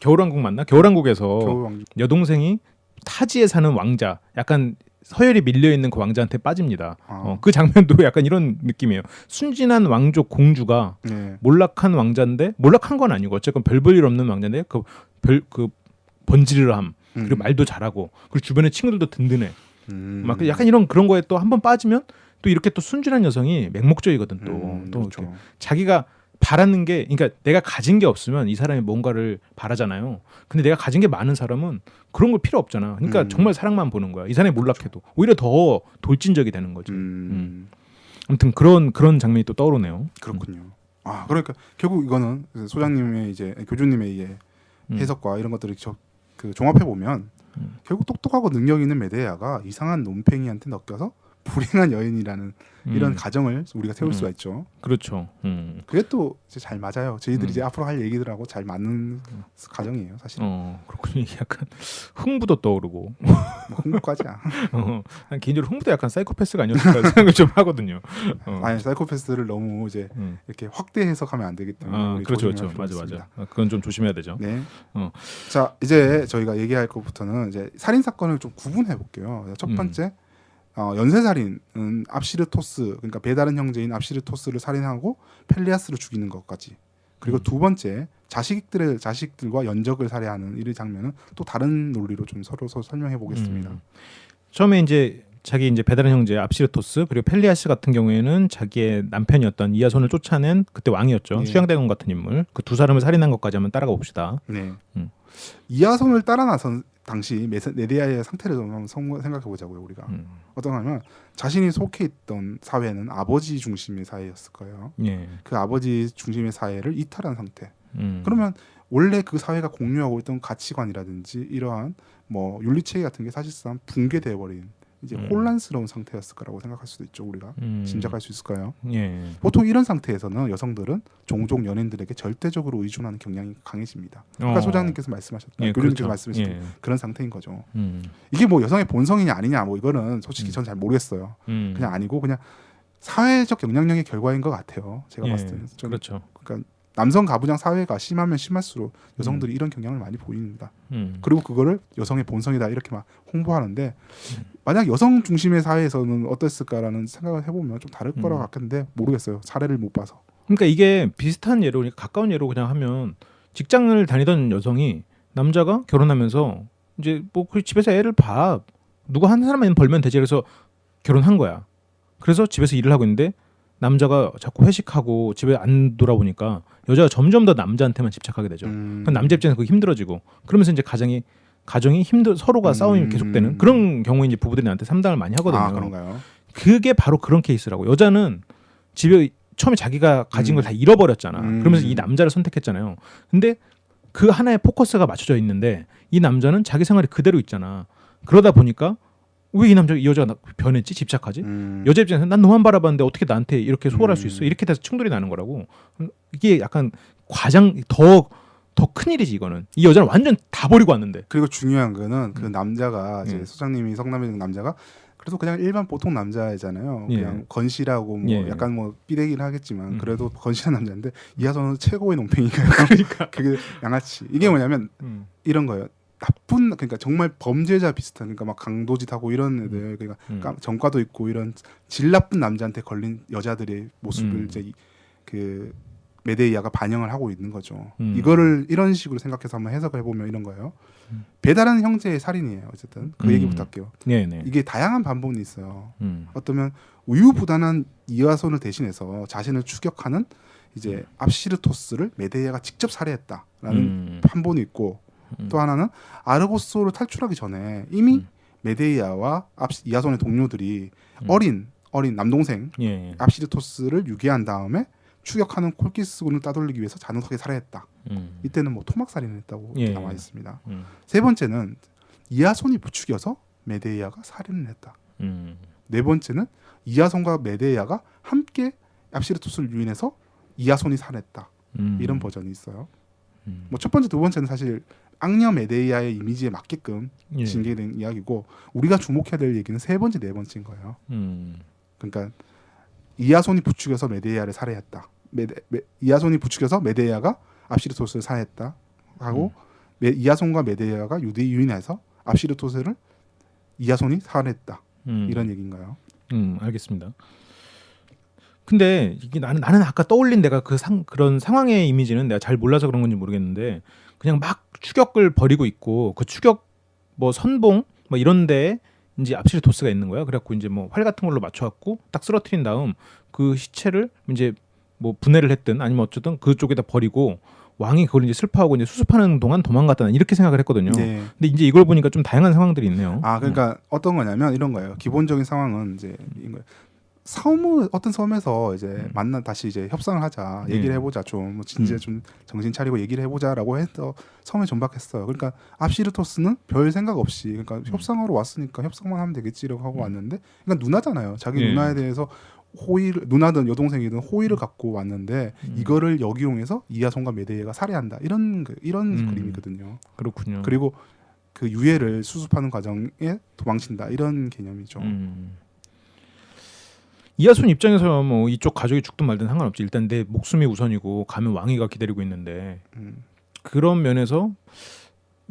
겨울왕국 맞나? 겨울왕국에서 여동생이 타지에 사는 왕자, 약간 서열이 밀려있는 그 왕자한테 빠집니다. 그 장면도 약간 이런 느낌이에요. 순진한 왕족 공주가 몰락한 왕자인데, 몰락한 건 아니고 어쨌건 별 볼 일 없는 왕자인데 그 번지르함 그리고 말도 잘하고 그리고 주변에 친구들도 든든해. 막 약간 이런 그런 거에 또 한번 빠지면 또 이렇게 또 순진한 여성이 맹목적이거든 또 그렇죠. 자기가 바라는 게 그러니까 내가 가진 게 없으면 이 사람이 뭔가를 바라잖아요. 근데 내가 가진 게 많은 사람은 그런 거 필요 없잖아. 그러니까 정말 사랑만 보는 거야. 이 사람이 몰락해도 오히려 더 돌진적이 되는 거지. 아무튼 그런 장면이 또 떠오르네요. 그렇군요. 아 그러니까 결국 이거는 소장님의 이제 교주님의 이제 해석과 이런 것들을 그 종합해 보면 결국 똑똑하고 능력 있는 메데이아가 이상한 논팽이한테 낚여서 불행한 여인이라는 이런 가정을 우리가 세울 수가 있죠. 그렇죠. 그게 또 이제 잘 맞아요. 저희들이 이제 앞으로 할 얘기들하고 잘 맞는 가정이에요, 사실. 그렇군요. 약간 흥부도 떠오르고. 뭐 흥부까지야. 난 개인적으로 흥부도 약간 사이코패스가 아니었을까 생각을 좀 하거든요. 아니 사이코패스를 너무 이제 이렇게 확대 해석하면 안 되기 때문에. 그렇죠. 맞아. 그건 좀 조심해야 되죠. 네. 자 이제 저희가 얘기할 것부터는 이제 살인 사건을 좀 구분해 볼게요. 첫 번째. 연쇄살인은 압시르토스 그러니까 배다른 형제인 압시르토스를 살인하고 펠리아스를 죽이는 것까지 그리고 두 번째 자식들과 연적을 살해하는 이 장면은 또 다른 논리로 좀 서로 설명해 보겠습니다. 처음에 이제 자기 이제 배다른 형제 압시르토스 그리고 펠리아스 같은 경우에는 자기의 남편이었던 이아손을 쫓아낸 그때 왕이었죠. 수양대군 같은 인물 그 두 사람을 살인한 것까지 한번 따라가 봅시다. 네. 이아손을 따라 나선 당시 메데이아의 상태를 좀 한번 생각해 보자고요. 우리가 어떤 하면 자신이 속해 있던 사회는 아버지 중심의 사회였을 거예요. 그 아버지 중심의 사회를 이탈한 상태. 그러면 원래 그 사회가 공유하고 있던 가치관이라든지 이러한 뭐 윤리체계 같은 게 사실상 붕괴돼 버린 이제 혼란스러운 상태였을 거라고 생각할 수도 있죠. 우리가 짐작할 수 있을까요? 보통 이런 상태에서는 여성들은 종종 연인들에게 절대적으로 의존하는 경향이 강해집니다. 아까 소장님께서 말씀하셨던 교수님께서 그렇죠. 말씀하셨던 그런 상태인 거죠. 이게 뭐 여성의 본성이냐 아니냐 뭐 이거는 솔직히 전 잘 모르겠어요. 그냥 아니고 그냥 사회적 영향력의 결과인 것 같아요. 제가 봤을 때는. 그렇죠. 그러니까 남성 가부장 사회가 심하면 심할수록 여성들이 이런 경향을 많이 보입니다. 그리고 그거를 여성의 본성이다 이렇게 막 홍보하는데 만약 여성 중심의 사회에서는 어땠을까라는 생각을 해보면 좀 다를 거라고 같겠는데 모르겠어요. 사례를 못 봐서. 그러니까 이게 비슷한 예로 가까운 예로 그냥 하면 직장을 다니던 여성이 남자가 결혼하면서 이제 뭐 그 집에서 애를 봐 누가 한 사람만 벌면 되지 그래서 결혼한 거야. 그래서 집에서 일을 하고 있는데 남자가 자꾸 회식하고 집에 안 돌아오니까 여자가 점점 더 남자한테만 집착하게 되죠. 그럼 남자 입장에서 그게 힘들어지고 그러면서 이제 가정이 서로가 싸움이 계속되는 그런 경우에 이제 부부들이 나한테 상담을 많이 하거든요. 아, 그런가요? 그게 바로 그런 케이스라고. 여자는 집에 처음에 자기가 가진 걸 다 잃어버렸잖아. 그러면서 이 남자를 선택했잖아요. 근데 그 하나의 포커스가 맞춰져 있는데 이 남자는 자기 생활이 그대로 있잖아. 그러다 보니까 왜 이 여자가 변했지? 집착하지? 여자 입장에서 난 너만 바라봤는데 어떻게 나한테 이렇게 소홀할 수 있어? 이렇게 돼서 충돌이 나는 거라고. 이게 약간 더 큰일이지 이거는. 이 여자는 완전 다 버리고 왔는데. 그리고 중요한 거는 그 남자가 이제 소장님이 성남의 남자가 그래도 그냥 일반 보통 남자잖아요. 그냥 건실하고 뭐 약간 뭐 삐대기는 하겠지만 그래도 건실한 남자인데 이하선은 최고의 논팽이가 그러니까 그게 양아치. 이게 뭐냐면 이런 거예요. 그러니까 정말 범죄자 비슷한 그러니까 막 강도짓하고 이런 애들 그러니까 전과도 있고 이런 질 나쁜 남자한테 걸린 여자들의 모습을 이제 그 메데이아가 반영을 하고 있는 거죠. 이거를 이런 식으로 생각해서 한번 해석을 해보면 이런 거예요. 배다른 형제의 살인이에요. 어쨌든 그 얘기부터 할게요. 이게 다양한 반복이 있어요. 어쩌면 우유부단한 이하손을 대신해서 자신을 추격하는 이제 압시르토스를 메데이아가 직접 살해했다라는 판본이 있고 또 하나는 아르고스호를 탈출하기 전에 이미 메데이아와 이하손의 동료들이 어린 남동생 압시르토스를 유괴한 다음에 추격하는 콜키스군을 따돌리기 위해서 잔혹하게 살해했다. 이때는 뭐 토막살인을 했다고 나와 있습니다. 세 번째는 이하손이 부추겨서 메데이아가 살인을 했다. 네 번째는 이하손과 메데이아가 함께 압시르토스를 유인해서 이하손이 살해했다. 이런 버전이 있어요. 뭐 첫 번째, 두 번째는 사실 악녀 메데이아의 이미지에 맞게끔 전개된 이야기고 우리가 주목해야 될 얘기는 세 번째, 네 번째인 거예요. 그러니까 이하손이 부추겨서 메데이아를 살해했다. 이하손이 부추겨서 메데이아가 압시르토스를 살해했다. 하고 이하손과 메데이아가 유인해서 압시르토스를 이하손이 살해했다. 이런 얘기인가요? 알겠습니다. 근데 이게 나는 아까 떠올린 내가 그런 상황의 이미지는 내가 잘 몰라서 그런 건지 모르겠는데 그냥 막 추격을 벌이고 있고 그 추격 뭐 선봉 뭐 이런데 이제 압시르토스가 있는 거야. 그래갖고 이제 뭐 활 같은 걸로 맞춰갖고 딱 쓰러뜨린 다음 그 시체를 이제 뭐 분해를 했든 아니면 어쨌든 그쪽에다 버리고 왕이 그걸 이제 슬퍼하고 이제 수습하는 동안 도망갔다 이렇게 생각을 했거든요. 네. 근데 이제 이걸 보니까 좀 다양한 상황들이 있네요. 그러니까 어떤 거냐면 이런 거예요. 기본적인 상황은 이제 이런 거예요. 어떤 섬에서 이제 다시 이제 협상을 하자, 얘기를 해보자, 좀 진짜 좀 정신 차리고 얘기를 해보자라고 해서 섬에 전박했어요. 그러니까 압시르토스는 별 생각 없이 그러니까 협상하러 왔으니까 협상만 하면 되겠지라고 하고 왔는데, 그러니까 누나잖아요. 자기 누나에 대해서 누나든 여동생이든 호의를 갖고 왔는데 이거를 역이용해서 이하손과 메데이아가 살해한다 이런 그림이거든요. 그렇군요. 그리고 그 유해를 수습하는 과정에 도망친다 이런 개념이죠. 이하손 입장에서 뭐 이쪽 가족이 죽든 말든 상관없지. 일단 내 목숨이 우선이고 가면 왕위가 기다리고 있는데 그런 면에서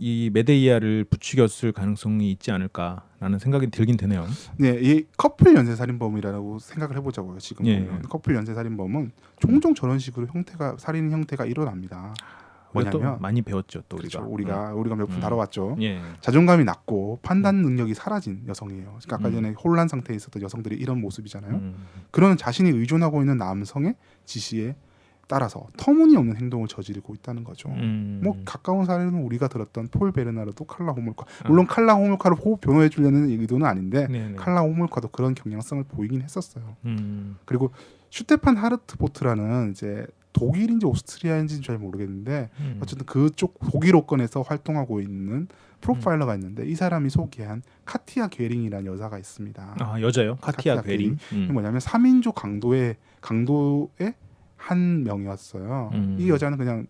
이 메데이아를 부추겼을 가능성이 있지 않을까라는 생각이 들긴 되네요. 네, 이 커플 연쇄살인범이라고 생각을 해보자고요. 지금 보면 커플 연쇄살인범은 종종 저런 식으로 살인 형태가 일어납니다. 뭐냐면 많이 배웠죠. 또 그렇죠. 우리가 몇 분 다뤄왔죠. 예. 자존감이 낮고 판단 능력이 사라진 여성이에요. 그러니까 아까 전에 혼란 상태에 있었던 여성들이 이런 모습이잖아요. 그런 자신이 의존하고 있는 남성의 지시에 따라서 터무니없는 행동을 저지르고 있다는 거죠. 뭐 가까운 사례는 우리가 들었던 폴 베르나르도 칼라 호물카. 물론 칼라 호물카를 변호해 주려는 의도는 아닌데 칼라 호물카도 그런 경향성을 보이긴 했었어요. 그리고 슈테판 하르트보트라는 이제 독일인지 오스트리아인지는 잘 모르겠는데 어쨌든 그쪽 독일어권에서 활동하고 있는 프로파일러가 있는데 이 사람이 소개한 카티아 괴링이라는 여자가 있습니다. 아, 여자요? 카티아 괴링. 뭐냐면 3인조 강도의 한 명이었어요. 이 여자는 그냥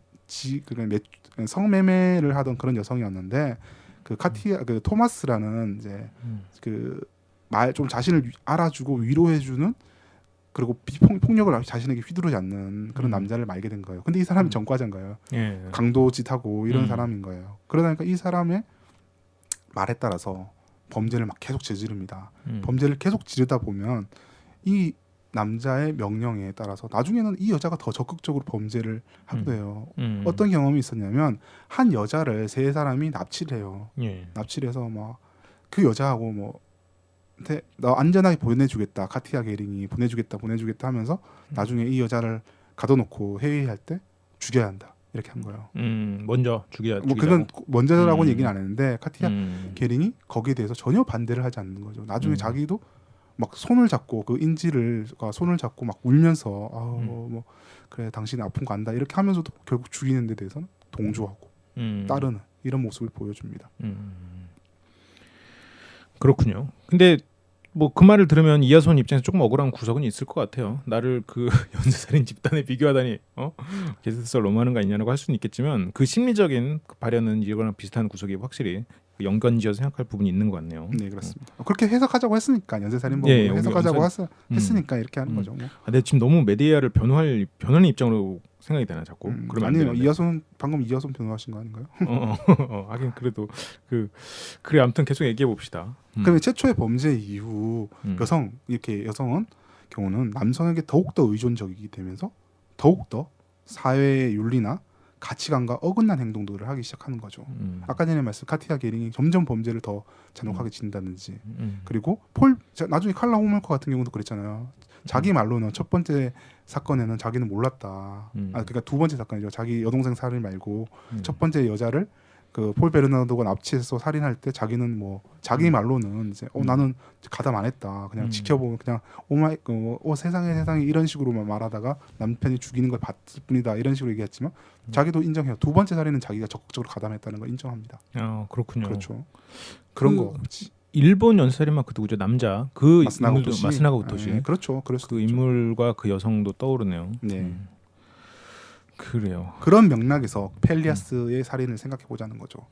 성매매를 하던 그런 여성이었는데 그 그 토마스라는 이제 좀 자신을 알아주고 위로해주는 그리고 폭력을 자신에게 휘두르지 않는 그런 남자를 말게 된 거예요. 근데 이 사람이 전과자인가요? 강도짓하고 이런 사람인 거예요. 그러다 보니까 이 사람의 말에 따라서 범죄를 막 계속 저지릅니다. 범죄를 계속 지르다 보면 이 남자의 명령에 따라서 나중에는 이 여자가 더 적극적으로 범죄를 하게 돼요. 어떤 경험이 있었냐면 한 여자를 세 사람이 납치를 해요. 납치를 해서 막 그 여자하고 뭐 너 안전하게 보내주겠다. 카티아 게링이 보내주겠다 하면서 나중에 이 여자를 가둬놓고 회의할 때 죽여야 한다. 이렇게 한 거예요. 먼저 죽여야. 뭐 그건 먼저라고는 얘기는 안 했는데 카티아 게링이 거기에 대해서 전혀 반대를 하지 않는 거죠. 나중에 자기도 막 손을 잡고 그 손을 잡고 막 울면서 뭐 그래 당신이 아픈 거 안다 이렇게 하면서도 결국 죽이는 데 대해서는 동조하고 따르는 이런 모습을 보여줍니다. 그렇군요. 근데 뭐 그 말을 들으면 이하손 입장에서 조금 억울한 구석은 있을 것 같아요. 나를 그 연쇄살인 집단에 비교하다니 게스트설 너무하는 거 아니냐고 할 수는 있겠지만 그 심리적인 발현은 이거랑 비슷한 구석이 확실히 연관지어 생각할 부분이 있는 것 같네요. 네, 그렇습니다. 그렇게 해석하자고 했으니까 연쇄살인범으로 해석하자고 했으니까 이렇게 하는 거죠. 뭐. 근데 지금 너무 메데이아를 변호하는 입장으로 생각이 되나 자꾸. 아니요, 방금 이하손 변호하신 거 아닌가요? 하긴 그래도 그래 아무튼 계속 얘기해 봅시다. 그러면 최초의 범죄 이후 여성은 경우는 남성에게 더욱더 의존적이게 되면서 더욱더 사회의 윤리나 가치관과 어긋난 행동들을 하기 시작하는 거죠. 아까 전에 말씀 카티아 게링이 점점 범죄를 더 잔혹하게 진다든지 그리고 나중에 칼라 호물커 같은 경우도 그랬잖아요. 자기 말로는 첫 번째 사건에는 자기는 몰랐다. 그러니까 두 번째 사건이죠. 자기 여동생 살인 말고 첫 번째 여자를 그 폴 베르나르도가 납치해서 살인할 때 자기는 뭐 자기 말로는 이제 나는 가담 안 했다. 그냥 지켜보면 그냥 세상에 이런 식으로만 말하다가 남편이 죽이는 걸 봤을 뿐이다. 이런 식으로 얘기했지만 자기도 인정해요. 두 번째 살인은 자기가 적극적으로 가담했다는 걸 인정합니다. 그렇군요. 그렇죠. 그런 거. 일본 연쇄살인마 그 누구죠? 남자 그 인물도 마스나가 우토시. 네, 그렇죠. 그 인물과 그 여성도 떠오르네요. 네. 그래요. 그런 맥락에서 펠리아스의 살인을 생각해 보자는 거죠.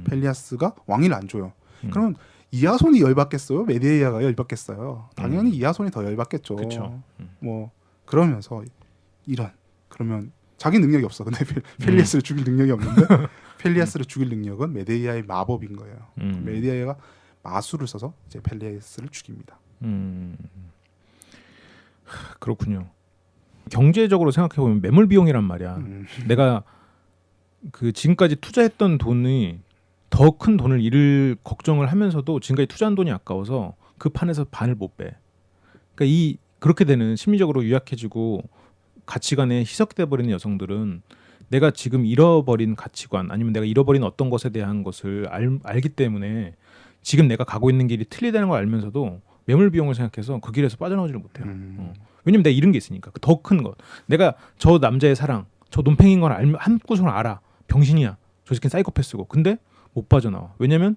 펠리아스가 왕위를 안 줘요. 그러면 이하손이 열받겠어요? 메데이아가 열받겠어요? 당연히 이하손이 더 열받겠죠. 그쵸. 뭐 그러면서 그러면 자기 능력이 없어. 근데 펠리아스를 죽일 능력이 없는데 펠리아스를 죽일 능력은 메데이아의 마법인 거예요. 메데이아가 마술을 써서 이제 펠리아스를 죽입니다. 그렇군요. 경제적으로 생각해 보면 매몰 비용이란 말이야. 내가 그 지금까지 투자했던 돈이 더 큰 돈을 잃을 걱정을 하면서도 지금까지 투자한 돈이 아까워서 그 판에서 반을 못 빼. 그러니까 그렇게 되는 심리적으로 유약해지고 가치관에 희석돼 버리는 여성들은 내가 지금 잃어버린 가치관 아니면 내가 잃어버린 어떤 것에 대한 것을 알기 때문에 지금 내가 가고 있는 길이 틀리다는 걸 알면서도 매몰 비용을 생각해서 그 길에서 빠져나오지를 못해요. 왜냐면 내가 잃은 게 있으니까. 더 큰 것. 내가 저 남자의 사랑, 저 논팽인 걸 한구석을 알아. 병신이야. 저 새끼는 사이코패스고. 근데 못 빠져나와. 왜냐면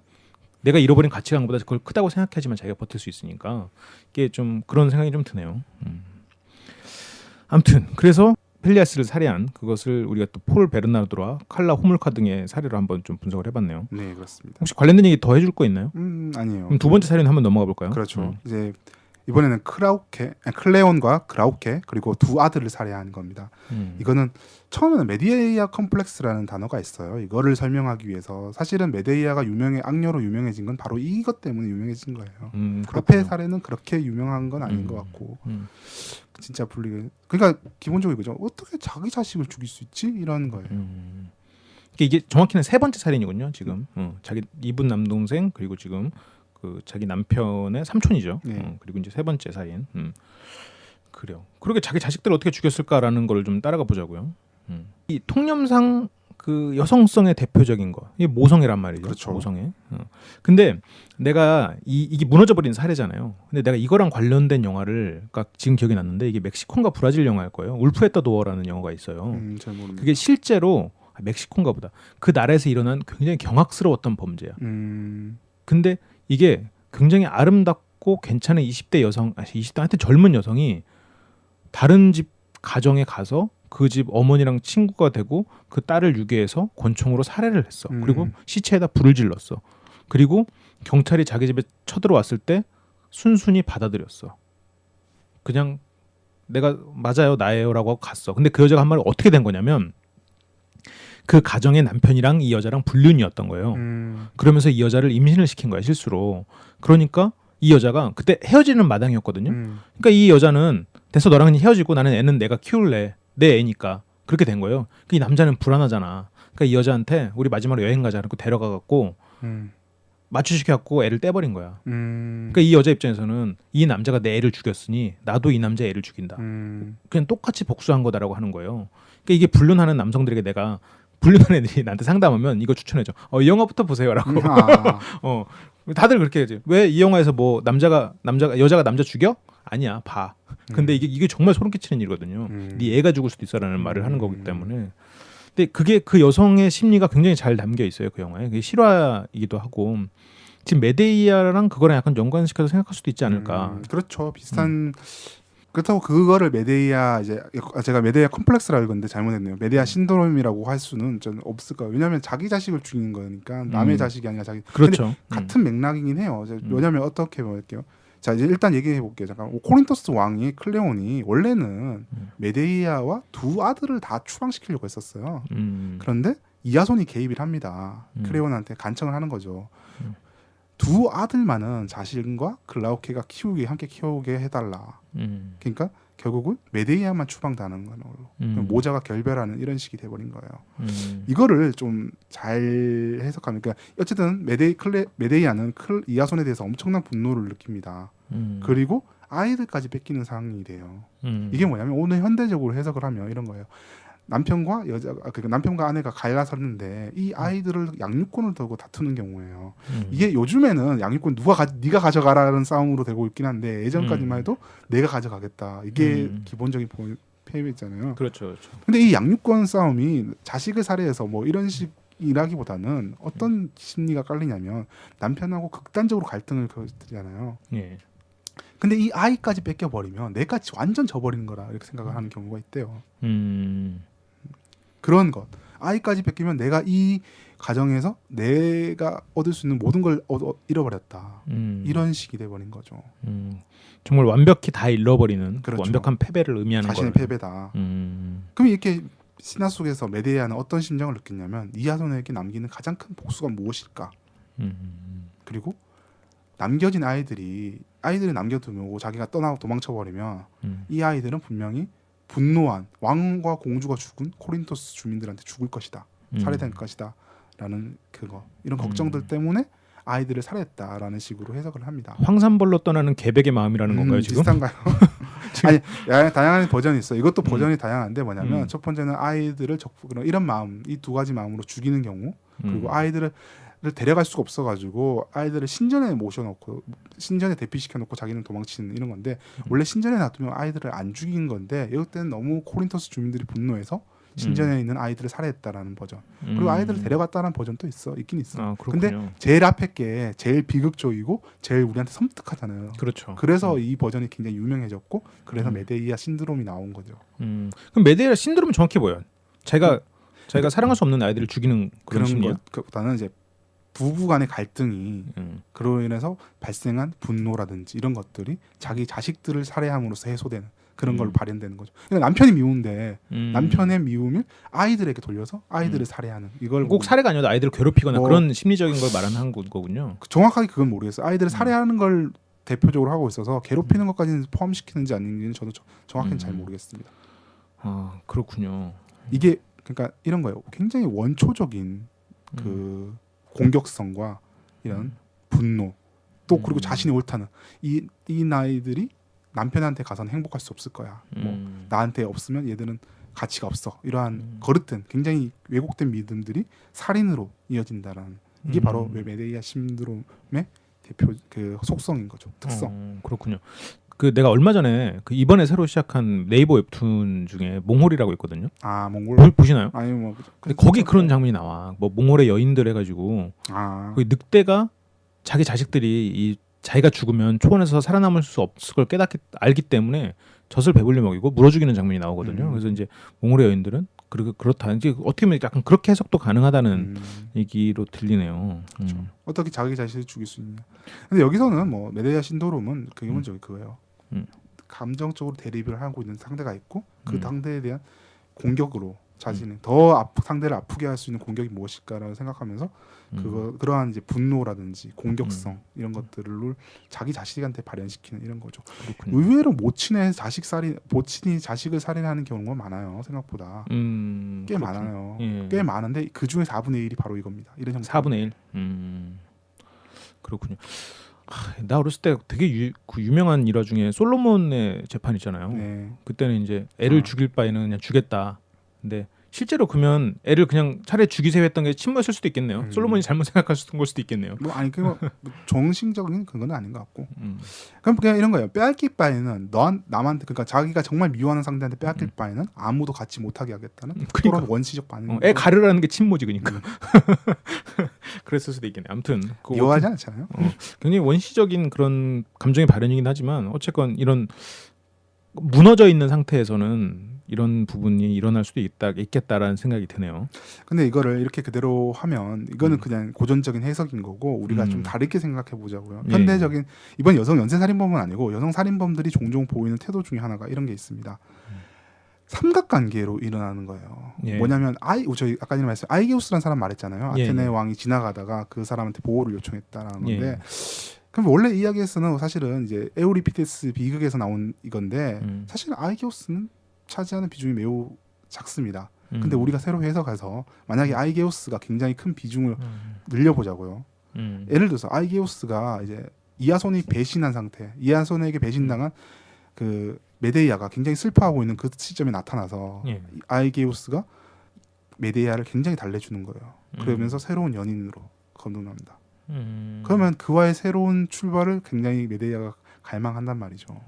내가 잃어버린 가치관보다 그걸 크다고 생각하지만 자기가 버틸 수 있으니까 이게 좀 그런 생각이 좀 드네요. 아무튼 그래서 펠리아스를 살해한 그것을 우리가 또 폴 베르나르도와 칼라 호물카 등의 사례로 한번 좀 분석을 해봤네요. 네, 그렇습니다. 혹시 관련된 얘기 더 해줄 거 있나요? 아니에요. 그럼 두 번째 사례는 한번 넘어가 볼까요? 그렇죠. 이제 이번에는 클레온과 그라우케 그리고 두 아들을 살해한 겁니다. 이거는 처음에는 메데이아 컴플렉스라는 단어가 있어요. 이거를 설명하기 위해서 사실은 메데이아가 악녀로 유명해진 건 바로 이것 때문에 유명해진 거예요. 앞에 사례는 그렇게 유명한 건 아닌 것 같고 진짜 그러니까 기본적으로 이거죠. 어떻게 자기 자식을 죽일 수 있지? 이런 거예요. 이게 정확히는 세 번째 살인이군요. 지금 자기 이분 남동생 그리고 지금 그 자기 남편의 삼촌이죠. 네. 그리고 이제 세 번째 살인. 그래요. 그렇게 자기 자식들을 어떻게 죽였을까라는 걸 좀 따라가 보자고요. 이 통념상 그 여성성의 대표적인 거, 이게 모성애란 말이죠. 그렇죠. 모성애. 근데 내가 이게 무너져버린 사례잖아요. 근데 내가 이거랑 관련된 영화를 그러니까 지금 기억이 났는데 이게 멕시코인가 브라질 영화일 거예요. 울프 앳 더 도어라는 영화가 있어요. 잘 모릅니다. 그게 실제로 멕시코인가 보다. 그 나라에서 일어난 굉장히 경악스러웠던 범죄야. 근데 이게 굉장히 아름답고 괜찮은 20대 여성, 20대 하여튼 젊은 여성이 다른 집 가정에 가서 그 집 어머니랑 친구가 되고 그 딸을 유괴해서 권총으로 살해를 했어. 그리고 시체에다 불을 질렀어. 그리고 경찰이 자기 집에 쳐들어왔을 때 순순히 받아들였어. 그냥 내가 맞아요, 나예요라고 하고 갔어. 근데 그 여자가 한 말이 어떻게 된 거냐면 그 가정의 남편이랑 이 여자랑 불륜이었던 거예요. 그러면서 이 여자를 임신을 시킨 거야, 실수로. 그러니까 이 여자가 그때 헤어지는 마당이었거든요. 그러니까 이 여자는 됐어, 너랑 헤어지고 나는 애는 내가 키울래. 내 애니까. 그렇게 된 거예요. 이 남자는 불안하잖아. 그러니까 이 여자한테 우리 마지막으로 여행 가자 그러고 데려가갖고 맞추시켜갖고 애를 떼버린 거야. 그러니까 이 여자 입장에서는 이 남자가 내 애를 죽였으니 나도 이 남자의 애를 죽인다. 그냥 똑같이 복수한 거다라고 하는 거예요. 그러니까 이게 불륜하는 남성들에게 내가 불륜한 애들이 나한테 상담하면 이거 추천해줘. 이 영화부터 보세요라고. 다들 그렇게 하지. 왜 이 영화에서 뭐 여자가 남자 죽여? 아니야, 봐. 근데 이게 정말 소름 끼치는 일이거든요. 네 애가 죽을 수도 있어라는 말을 하는 거기 때문에. 근데 그게 그 여성의 심리가 굉장히 잘 담겨 있어요, 그 영화에. 그게 실화이기도 하고. 지금 메데이아랑 그거랑 약간 연관시켜서 생각할 수도 있지 않을까. 그렇죠. 비슷한. 그렇다고 그거를 메데이아 제가 메데이아 컴플렉스라고 읽었는데 잘못했네요. 메데이아 신드롬이라고 할 수는 좀 없을 거예요. 왜냐하면 자기 자식을 죽이는 거니까 남의 자식이 아니라 자기. 그렇죠. 같은 맥락이긴 해요. 왜냐하면 어떻게 볼게요. 자, 이제 일단 얘기해 볼게요. 잠깐. 코린토스 왕이 클레온이 원래는 메데이아와 두 아들을 다 추방시키려고 했었어요. 그런데 이아손이 개입을 합니다. 클레온한테 간청을 하는 거죠. 두 아들만은 자신과 글라우케가 함께 키우게 해달라. 그러니까 결국은 메데이아만 추방당하는 걸로 모자가 결별하는 이런 식이 돼버린 거예요. 이거를 좀 잘 해석하면, 그러니까 어쨌든 메데이아는 이아손에 대해서 엄청난 분노를 느낍니다. 그리고 아이들까지 뺏기는 상황이 돼요. 이게 뭐냐면 오늘 현대적으로 해석을 하면 이런 거예요. 남편과 아내가 갈라섰는데 이 아이들을 양육권을 두고 다투는 경우예요. 이게 요즘에는 양육권 네가 가져가라는 싸움으로 되고 있긴 한데 예전까지만 해도 내가 가져가겠다. 이게 기본적인 패배잖아요. 그렇죠. 근데 이 양육권 싸움이 자식을 살해해서 뭐 이런 식이라기보다는 어떤 심리가 깔리냐면 남편하고 극단적으로 갈등을 거두잖아요. 예. 근데 이 아이까지 뺏겨버리면 내가 완전 져버리는 거라 이렇게 생각을 하는 경우가 있대요. 그런 것. 아이까지 뺏기면 내가 이 가정에서 내가 얻을 수 있는 모든 걸 잃어버렸다. 이런 식이 돼버린 거죠. 정말 완벽히 다 잃어버리는 그렇죠. 완벽한 패배를 의미하는 자신의 거를. 패배다. 그럼 이렇게 신화 속에서 메데이아는 어떤 심정을 느꼈냐면 이아손에게 남기는 가장 큰 복수가 무엇일까? 그리고 남겨진 아이들을 남겨두고 자기가 떠나고 도망쳐버리면 이 아이들은 분명히 분노한 왕과 공주가 죽은 코린토스 주민들한테 죽을 것이다. 살해될 것이다. 있다라는 그거 이런 걱정들 때문에 아이들을 살해했다라는 식으로 해석을 합니다. 황산벌로 떠나는 개백의 마음이라는 건가요 지금? 비슷한가요? 아니 다양한 버전이 있어. 이것도 버전이 다양한데 뭐냐면 첫 번째는 아이들을 이런 마음, 이 두 가지 마음으로 죽이는 경우, 그리고 아이들을 데려갈 수가 없어가지고 아이들을 신전에 모셔놓고 신전에 대피시켜놓고 자기는 도망치는 이런 건데 원래 신전에 놔두면 아이들을 안 죽인 건데 이때는 너무 코린토스 주민들이 분노해서 신전에 있는 아이들을 살해했다라는 버전. 그리고 아이들을 데려갔다는 버전도 있긴 있어. 아, 근데 제일 앞에 게 제일 비극적이고 제일 우리한테 섬뜩하잖아요. 그렇죠. 그래서 이 버전이 굉장히 유명해졌고 그래서 메데이아 신드롬이 나온 거죠. 그럼 메데이아 신드롬은 정확히 뭐예요? 자기가 사랑할 수 없는 아이들을 죽이는 그런 심리야? 것보다는 이제 부부간의 갈등이 그로 인해서 발생한 분노라든지 이런 것들이 자기 자식들을 살해함으로써 해소되는 그런 걸로 발현되는 거죠. 그러니까 남편이 미운데 남편의 미움을 아이들에게 돌려서 아이들을 살해하는 이걸 꼭 살해가 아니어도 아이들을 괴롭히거나 그런 심리적인 걸 말하는 거군요. 정확하게 그건 모르겠어요. 아이들을 살해하는 걸 대표적으로 하고 있어서 괴롭히는 것까지는 포함시키는지 아닌지는 저도 정확히는 잘 모르겠습니다. 아 그렇군요. 이게 그러니까 이런 거예요. 굉장히 원초적인 그 공격성과 이런 분노 또 그리고 자신이 옳다는 이 나이들이 남편한테 가서는 행복할 수 없을 거야. 뭐 나한테 없으면 얘들은 가치가 없어. 이러한 거릇된 굉장히 왜곡된 믿음들이 살인으로 이어진다라는 이게 바로 메데이아 신드롬의 대표 그 속성인 거죠. 특성. 그렇군요. 그 내가 얼마 전에 그 이번에 새로 시작한 네이버 웹툰 중에 몽홀이라고 있거든요. 아 몽홀 보시나요? 아니 뭐 근데 거기 그런 장면이 나와. 뭐 몽홀의 여인들 해가지고 거기 늑대가 자기 자식들이 자기가 죽으면 초원에서 살아남을 수 없을 걸 알기 때문에 젖을 배불리 먹이고 물어 죽이는 장면이 나오거든요. 그래서 이제 몽골의 여인들은 그렇다. 이제 어떻게 보면 약간 그렇게 해석도 가능하다는 얘기로 들리네요. 그렇죠. 어떻게 자기 자신을 죽일 수 있냐. 근데 여기서는 뭐 메데이아 신드롬은 기본적인 그거예요. 감정적으로 대립을 하고 있는 상대가 있고 그 상대에 대한 공격으로 자신이 상대를 아프게 할 수 있는 공격이 무엇일까라고 생각하면서 그러한 이제 분노라든지 공격성 이런 것들을 자기 자식한테 발현시키는 이런 거죠. 그렇군요. 의외로 모친이 자식을 살인하는 경우가 많아요. 생각보다 꽤 많아요. 꽤 많은데 그 중에 4분의 1이 바로 이겁니다. 이런 형태. 4분의 1. 그렇군요. 나 어렸을 때 되게 유명한 일화 중에 솔로몬의 재판 있잖아요. 네. 그때는 이제 애를 죽일 바에는 그냥 주겠다. 근데 실제로 그러면 애를 그냥 차라리 죽이세요 했던 게 침몰했을 수도 있겠네요. 솔로몬이 잘못 생각했던 걸 수도 있겠네요. 뭐 아니 뭐 정신적인 그건 아닌 것 같고. 그럼 그냥 이런 거예요. 빼앗길 바에는 남한테 그러니까 자기가 정말 미워하는 상대한테 빼앗길 바에는 아무도 갖지 못하게 하겠다는 그런 원시적 반응. 애 가르라는 게 침모지 그러니까. 그랬을 수도 있겠네. 아무튼 미워하지 않잖아요. 굉장히 원시적인 그런 감정의 발현이긴 하지만 어쨌건 이런 무너져 있는 상태에서는 이런 부분이 일어날 수도 있겠다라는 생각이 드네요. 근데 이거를 이렇게 그대로 하면 이거는 그냥 고전적인 해석인 거고 우리가 좀 다르게 생각해 보자고요. 현대적인 이번 여성 연쇄 살인범은 아니고 여성 살인범들이 종종 보이는 태도 중에 하나가 이런 게 있습니다. 삼각관계로 일어나는 거예요. 뭐냐면 저희 아까 전에 말씀 아이게우스라는 사람 말했잖아요. 아테네 왕이 지나가다가 그 사람한테 보호를 요청했다라는 건데 그럼 원래 이야기에서는 사실은 이제 에우리피데스 비극에서 나온 이건데 사실 아이게우스는 차지하는 비중이 매우 작습니다. 근데 우리가 새로 해석해서 만약에 아이게우스가 굉장히 큰 비중을 늘려보자고요. 예를 들어서 아이게우스가 이제 이아손이 배신한 상태, 이아손에게 배신당한 그 메데이아가 굉장히 슬퍼하고 있는 그 시점에 나타나서 아이게우스가 메데이아를 굉장히 달래주는 거예요. 그러면서 새로운 연인으로 거듭납니다. 그러면 그와의 새로운 출발을 굉장히 메데이아가 갈망한단 말이죠.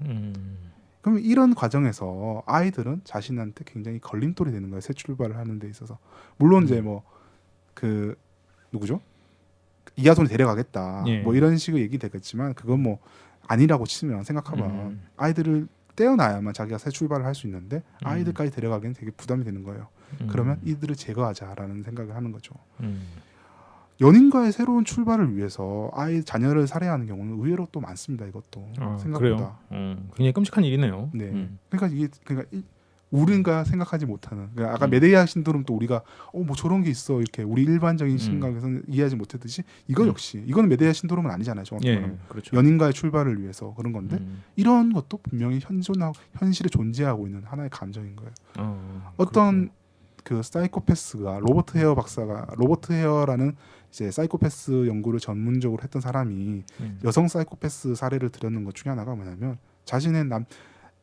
그럼 이런 과정에서 아이들은 자신한테 굉장히 걸림돌이 되는 거예요. 새 출발을 하는 데 있어서. 물론 이제 뭐 그 누구죠? 이하손이 데려가겠다. 뭐 이런 식의 얘기 되겠지만 그건 뭐 아니라고 치면 생각하면 아이들을 떼어놔야만 자기가 새 출발을 할 수 있는데 아이들까지 데려가기는 되게 부담이 되는 거예요. 그러면 이들을 제거하자라는 생각을 하는 거죠. 연인과의 새로운 출발을 위해서 자녀를 살해하는 경우는 의외로 또 많습니다. 이것도 생각보다. 굉장히 끔찍한 일이네요. 네. 그러니까 우리가 생각하지 못하는. 그러니까 아까 메데이아 신드롬도 우리가 뭐 저런 게 있어 이렇게 우리 일반적인 시각에서는 이해하지 못했듯이 이거 역시 이거는 메데이아 신드롬은 아니잖아요. 정확히 말하면 그렇죠. 연인과의 출발을 위해서 그런 건데 이런 것도 분명히 현실에 존재하고 있는 하나의 감정인 거예요. 어떤 그 사이코패스가 로버트 헤어라는 이제 사이코패스 연구를 전문적으로 했던 사람이 여성 사이코패스 사례를 들었는 것 중에 하나가 뭐냐면 자신의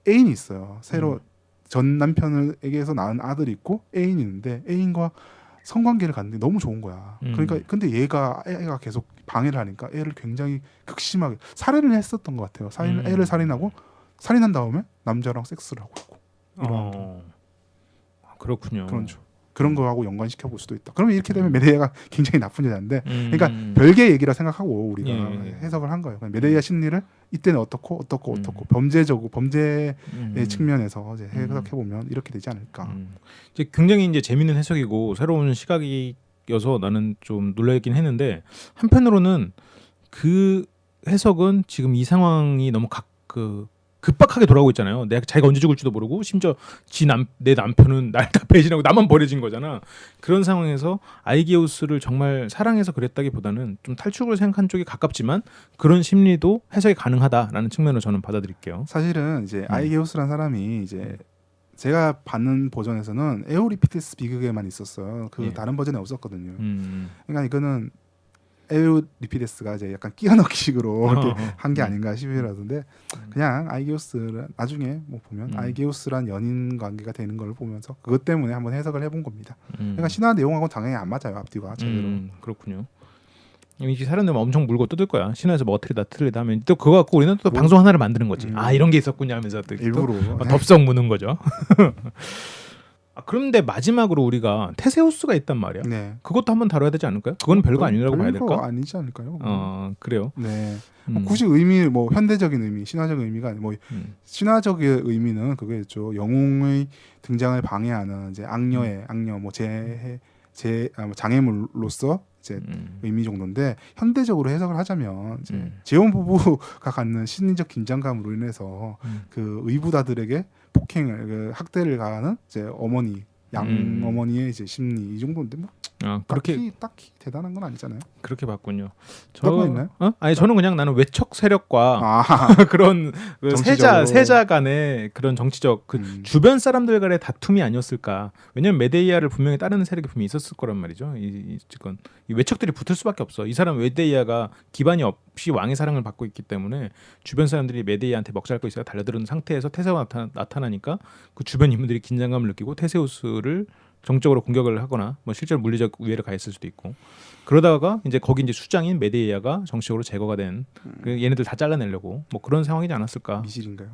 애인이 있어요. 새로 전 남편에게서 낳은 아들이 있고 애인이 있는데 애인과 성관계를 갖는데 너무 좋은 거야. 그러니까 근데 애가 계속 방해를 하니까 애를 굉장히 극심하게 살해를 했었던 것 같아요. 애를 살인한 다음에 남자랑 섹스를 하고 있고. 그렇군요. 그런 거하고 연관시켜 볼 수도 있다. 그러면 이렇게 되면 메데이아가 굉장히 나쁜 여자인데, 그러니까 별개의 얘기라 생각하고 우리가 해석을 한 거예요. 메데이아 심리를 이때는 어떻고 범죄의 측면에서 이제 해석해 보면 이렇게 되지 않을까. 이제 굉장히 이제 재밌는 해석이고 새로운 시각이어서 나는 좀 놀라긴 했는데, 한편으로는 그 해석은 지금 이 상황이 너무 급박하게 돌아오고 있잖아요. 자기가 언제 죽을지도 모르고 심지어 내 남편은 날 다 배신하고 나만 버려진 거잖아. 그런 상황에서 아이게우스를 정말 사랑해서 그랬다기보다는 좀 탈출을 생각한 쪽이 가깝지만 그런 심리도 해석이 가능하다라는 측면으로 저는 받아들일게요. 사실은 이제 아이게우스라는 사람이 이제 제가 받는 버전에서는 에우리피데스 비극에만 있었어요. 다른 버전에 없었거든요. 그러니까 이거는 에우리피데스가 이제 약간 끼어넣기식으로 이렇게 한 게 아닌가 싶으라던데, 그냥 아이게우스를 나중에 뭐 보면 아이게우스란 연인 관계가 되는 걸 보면서 그것 때문에 한번 해석을 해본 겁니다. 그러니까 신화 내용하고 당연히 안 맞아요. 앞뒤가 제대로. 그렇군요. 이제 사람들 엄청 물고 뜯을 거야. 신화에서 뭐 어떻게 다 틀리다 하면 또 그거 갖고 우리는 또 방송 하나를 만드는 거지. 이런 게 있었군요 하면서 또 일부러 덥석 무는 거죠. 그런데 마지막으로 우리가 테세우스가 있단 말이야. 네. 그것도 한번 다뤄야 되지 않을까요? 그건 별거 아니라고 봐야 될까? 별거 아니지 않을까요? 그래요. 네. 굳이 뭐 현대적인 의미, 신화적인 의미가 아니고 신화적인 의미는 그거였죠. 영웅의 등장을 방해하는 이제 악녀 뭐 장애물로서 이제 의미 정도인데, 현대적으로 해석을 하자면 이제 재혼 부부가 갖는 심리적 긴장감으로 인해서 그 의부다들에게 폭행을 학대를 가하는 이제 어머니의 이제 심리 이 정도인데 뭐 딱히 대단한 건 아니잖아요. 그렇게 봤군요. 있나요? 아니 저는 그냥 나는 외척 세력과 그런 세자 간의 그런 정치적 주변 사람들 간의 다툼이 아니었을까. 왜냐면 메데이아를 분명히 따르는 세력이 분명히 있었을 거란 말이죠. 이 외척들이 붙을 수밖에 없어. 이 사람 메데이아가 기반이 없이 왕의 사랑을 받고 있기 때문에 주변 사람들이 메데이아한테 먹잘 거 있어야 달려드는 상태에서 테세우스가 나타나니까 그 주변 인물들이 긴장감을 느끼고 테세우스를 정적으로 공격을 하거나 뭐 실제로 물리적 우위를 가했을 수도 있고, 그러다가 이제 거기 이제 수장인 메데이아가 정치적으로 제거가 된 얘네들 다 잘라내려고 뭐 그런 상황이지 않았을까. 미실인가요?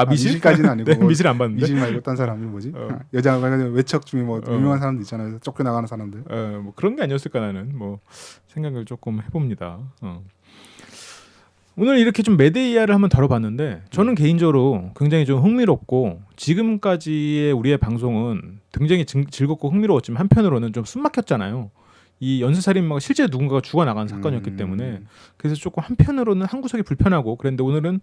미실까지는 아니고. 네, 미실 안 봤는데. 미실 말고 딴 사람이 뭐지? 여자 외척 중에 뭐 유명한 사람들 있잖아요. 쫓겨나가는 사람들. 뭐 그런 게 아니었을까 나는 뭐 생각을 조금 해봅니다. 오늘 이렇게 좀 메데이아를 한번 다뤄봤는데 저는 개인적으로 굉장히 좀 흥미롭고, 지금까지의 우리의 방송은 굉장히 즐겁고 흥미로웠지만 한편으로는 좀 숨막혔잖아요. 이 연쇄살인마가 실제 누군가가 죽어나간 사건이었기 때문에. 그래서 조금 한편으로는 한 구석이 불편하고 그랬는데, 오늘은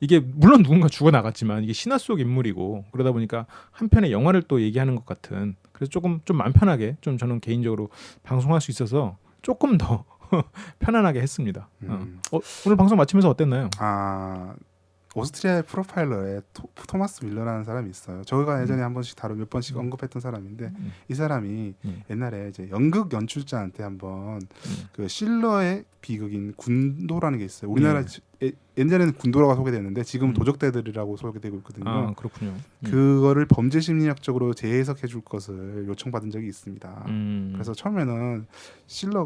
이게 물론 누군가 죽어나갔지만 이게 신화 속 인물이고 그러다 보니까 한편의 영화를 또 얘기하는 것 같은, 그래서 조금 좀 마음 편하게 좀 저는 개인적으로 방송할 수 있어서 조금 더 편안하게 했습니다. 오늘 방송 마치면서 어땠나요? 오스트리아의 프로파일러에 토마스 밀러라는 사람이 있어요. 저희가 예전에 한 번씩 몇 번씩 언급했던 사람인데, 이 사람이 옛날에 이제 연극 연출자한테 한번 그 실러의 비극인 군도라는 게 있어요. 우리나라 옛날에는 군도라고 소개됐는데 지금 도적대들이라고 소개되고 있거든요. 그렇군요. 그거를 범죄 심리학적으로 재해석해 줄 것을 요청받은 적이 있습니다. 그래서 처음에는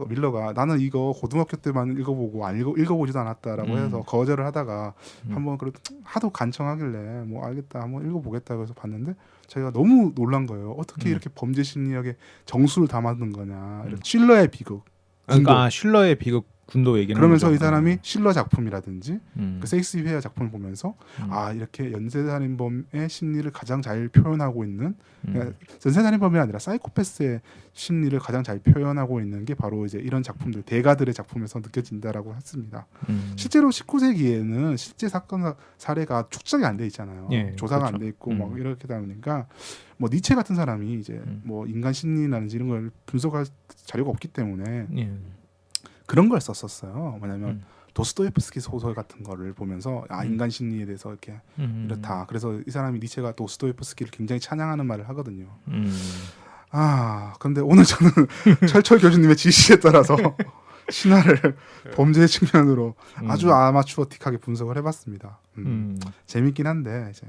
밀러가 나는 이거 고등학교 때만 읽어보고 읽어보지도 않았다라고 해서 거절을 하다가 한번 그래도 하도 간청하길래 뭐 알겠다 한번 읽어보겠다 해서 봤는데, 제가 너무 놀란 거예요. 어떻게 이렇게 범죄 심리학에 정수를 담아둔 거냐. 실러의 비극. 실러의 비극 군도 얘기는 그러면서 이 사람이 실러 작품이라든지 그 셰익스피어 작품을 보면서 이렇게 연쇄살인범의 심리를 가장 잘 표현하고 있는, 연쇄살인범이 아니라 사이코패스의 심리를 가장 잘 표현하고 있는 게 바로 이제 이런 작품들, 대가들의 작품에서 느껴진다라고 했습니다. 실제로 19세기에는 실제 사건 사례가 축적이 안 돼 있잖아요. 조사가 그렇죠. 안 돼 있고 막 이렇게 다 보니까 뭐 니체 같은 사람이 이제 뭐 인간 심리라든지 이런 걸 분석할 자료가 없기 때문에 그런 걸 썼었어요. 뭐냐면 도스토옙스키 소설 같은 거를 보면서 인간 심리에 대해서 이렇게 이렇다. 그래서 이 사람이 니체가 도스토옙스키를 굉장히 찬양하는 말을 하거든요. 그런데 오늘 저는 철철 교수님의 지시에 따라서 신화를 범죄의 측면으로 아주 아마추어틱하게 분석을 해봤습니다. 재밌긴 한데 이제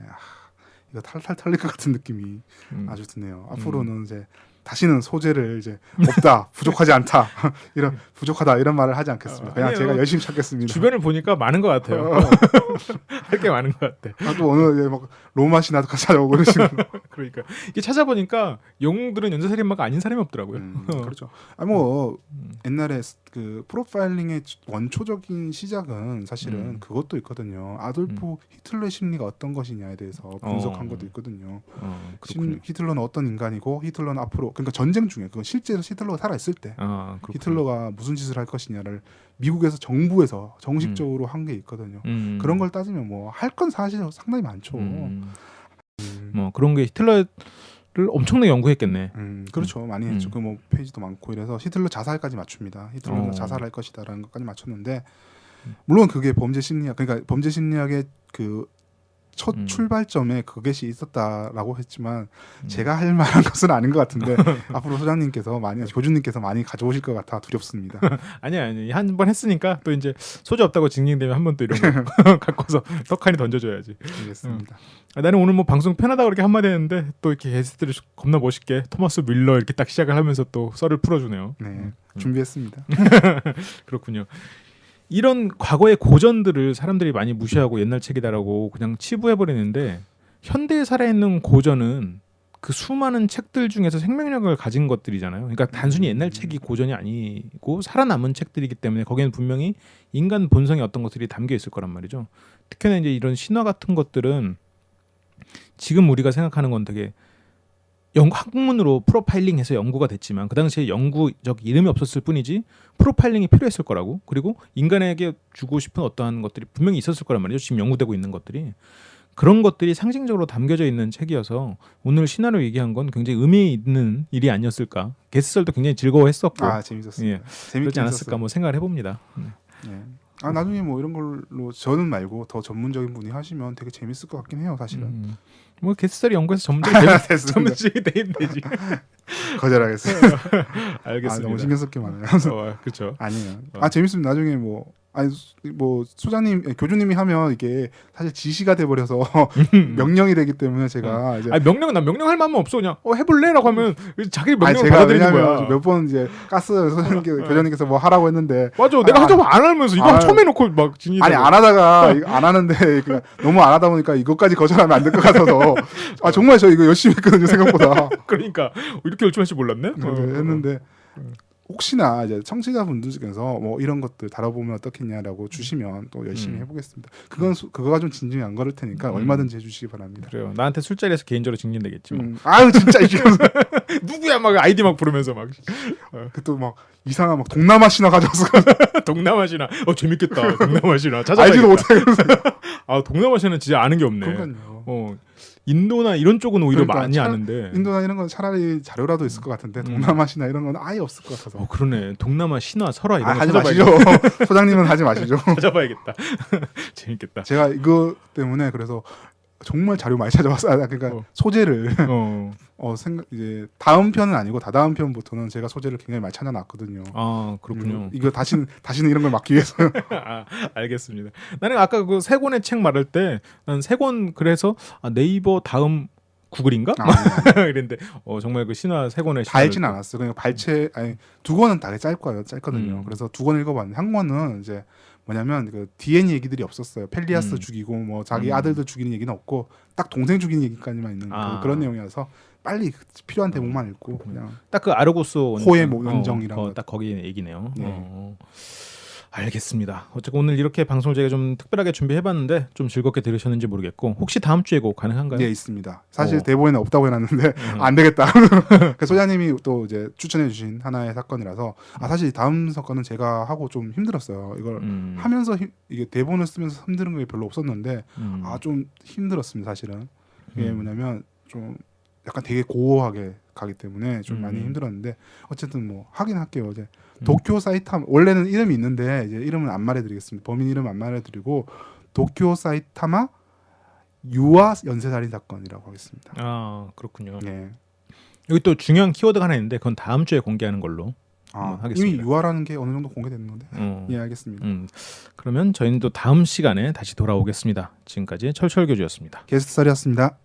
이거 탈탈 털릴 것 같은 느낌이 아주 드네요. 앞으로는 이제 다시는 소재를 이제 없다, 부족하지 않다, 이런 부족하다 이런 말을 하지 않겠습니다. 그냥 아니에요. 제가 열심히 찾겠습니다. 주변을 보니까 많은 것 같아요. 할 게 많은 것 같아. 또 오늘 막 로마 신화도 찾아오고 그러시고. 그러니까 이게 찾아보니까 영웅들은 연쇄살인마가 아닌 사람이 없더라고요. 그렇죠. 뭐 옛날에 그 프로파일링의 원초적인 시작은 사실은 그것도 있거든요. 아돌프 히틀러의 심리가 어떤 것이냐에 대해서 분석한 것도 있거든요. 히틀러는 어떤 인간이고 히틀러는 앞으로 그러니까 전쟁 중에 그건 실제로 히틀러가 살아 있을 때 히틀러가 무슨 짓을 할 것이냐를 미국에서 정부에서 정식적으로 한 게 있거든요. 그런 걸 따지면 뭐 할 건 사실 상당히 많죠. 뭐 그런 게 히틀러를 엄청나게 연구했겠네. 그렇죠. 많이 했죠. 그 뭐 페이지도 많고 이래서 히틀러 자살까지 맞춥니다. 히틀러는 자살할 것이다라는 것까지 맞췄는데 물론 그게 범죄 심리학 그러니까 범죄 심리학의 그 첫 출발점에 그것이 있었다라고 했지만 제가 할 만한 것은 아닌 것 같은데 앞으로 소장님께서 교주님께서 많이 가져오실 것 같아 두렵습니다. 아니 한 번 했으니까 또 이제 소재 없다고 징징대면 한 번 또 이런 거 갖고서 떡하니 던져줘야지. 알겠습니다. 나는 오늘 뭐 방송 편하다 그렇게 한마디 했는데 또 이렇게 게스트를 겁나 멋있게 토마스 밀러 이렇게 딱 시작을 하면서 또 썰을 풀어주네요. 네, 준비했습니다. 그렇군요. 이런 과거의 고전들을 사람들이 많이 무시하고 옛날 책이다라고 그냥 치부해버리는데 현대에 살아있는 고전은 그 수많은 책들 중에서 생명력을 가진 것들이잖아요. 그러니까 단순히 옛날 책이 고전이 아니고 살아남은 책들이기 때문에 거기에는 분명히 인간 본성의 어떤 것들이 담겨 있을 거란 말이죠. 특히나 이제 이런 신화 같은 것들은 지금 우리가 생각하는 건 되게 학문으로 프로파일링해서 연구가 됐지만 그 당시에 연구적 이름이 없었을 뿐이지 프로파일링이 필요했을 거라고. 그리고 인간에게 주고 싶은 어떠한 것들이 분명히 있었을 거란 말이죠. 지금 연구되고 있는 것들이. 그런 것들이 상징적으로 담겨져 있는 책이어서 오늘 신화로 얘기한 건 굉장히 의미 있는 일이 아니었을까. 게스트설도 굉장히 즐거워했었고 재밌었습니다. 예, 그렇지 않았을까 뭐 생각을 해봅니다. 네. 나중에 뭐 이런 걸로 저는 말고 더 전문적인 분이 하시면 되게 재밌을 것 같긴 해요. 사실은 뭐 게스트설이 연구해서 전문적이 되면 되지. 거절하겠습니다. 알겠습니다. 너무 신경 쓸 게 많아요. 그렇죠. 아니에요. 재밌습니다. 나중에 뭐 소장님 교주님이 하면 이게 사실 지시가 돼버려서 명령이 되기 때문에 제가 이제 명령은 난 명령할 마음은 없어. 그냥 해볼래라고 하면 자기 명령을 받아들이는 거야. 몇 번 이제 가스 교주님께서 뭐 하라고 했는데 맞아. 내가 하자고 안 하면서 이거 처음 해놓고 막 안 하다가 안 하는데 너무 안 하다 보니까 이것까지 거절하면 안 될 것 같아서 정말 저 이거 열심히 했거든요 생각보다. 그러니까 이렇게 열심히 할지 몰랐네. 했는데. 혹시나 이제 청취자분들 중에서 뭐 이런 것들 다뤄보면 어떻겠냐라고 주시면 또 열심히 해보겠습니다. 그거가 좀 진중히 안 걸을 테니까 얼마든지 해주시기 바랍니다. 그래요. 나한테 술자리에서 개인적으로 징징대겠지. 아유 진짜 이게 누구야 막 아이디 막 부르면서 막. 또 막 이상한 막 동남아 신화 가져와서 동남아 신화. 재밌겠다. 동남아 신화 찾아봐야겠다. 알지도 못해. 동남아 신화는 진짜 아는 게 없네. 그러니까요. 인도나 이런 쪽은 오히려 많이 아는데 인도나 이런 건 차라리 자료라도 있을 것 같은데 동남아 신화 이런 건 아예 없을 것 같아서. 그러네. 동남아 신화 설화 이런 거 하지 마시죠. 소장님은 하지 마시죠. 찾아봐야겠다. 재밌겠다. 제가 이거 때문에 그래서 정말 자료 많이 찾아왔어요. 그러니까 소재를 이제 다음 편은 아니고 다다음 편부터는 제가 소재를 굉장히 많이 찾아놨거든요. 그렇군요. 이거 다시는 이런 걸 막기 위해서. 알겠습니다. 나는 아까 그 세 권의 책 말할 때 난 세 권 그래서 네이버 다음 구글인가? 이랬는데 정말 그 신화 세 권의 다 읽진 않았어요. 그냥 두 권은 되게 짧거든요. 그래서 두 권 읽어봤는데 한 권은 이제 뭐냐면 그 DNA 얘기들이 없었어요. 펠리아스 죽이고 뭐 자기 아들들 죽이는 얘기는 없고 딱 동생 죽이는 얘기까지만 있는 그런 내용이어서 빨리 필요한 대목만 읽고 그냥 딱 그 아르고스 호의 원정이랑 딱 거기 얘기네요. 알겠습니다. 어쨌든 오늘 이렇게 방송을 제가 좀 특별하게 준비해봤는데 좀 즐겁게 들으셨는지 모르겠고 혹시 다음 주에 꼭 가능한가요? 네, 있습니다. 사실 대본에는 없다고 해놨는데 안 되겠다. 소장님이 또 이제 추천해주신 하나의 사건이라서 사실 다음 사건은 제가 하고 좀 힘들었어요. 이걸 하면서 이게 대본을 쓰면서 힘든 게 별로 없었는데 좀 힘들었습니다. 사실은 이게 뭐냐면 좀 약간 되게 고어하게 가기 때문에 좀 많이 힘들었는데 어쨌든 뭐 하긴 할게요. 이제 도쿄 사이타마 원래는 이름이 있는데 이제 이름은 안 말해드리겠습니다. 범인 이름 안 말해드리고 도쿄 사이타마 유아 연쇄살인 사건이라고 하겠습니다. 아 그렇군요. 예. 여기 또 중요한 키워드가 하나 있는데 그건 다음 주에 공개하는 걸로 하겠습니다. 이미 유아라는 게 어느 정도 공개됐는 건데. 예, 알겠습니다. 그러면 저희는 또 다음 시간에 다시 돌아오겠습니다. 지금까지 철철교주였습니다. 게스트 썰이었습니다.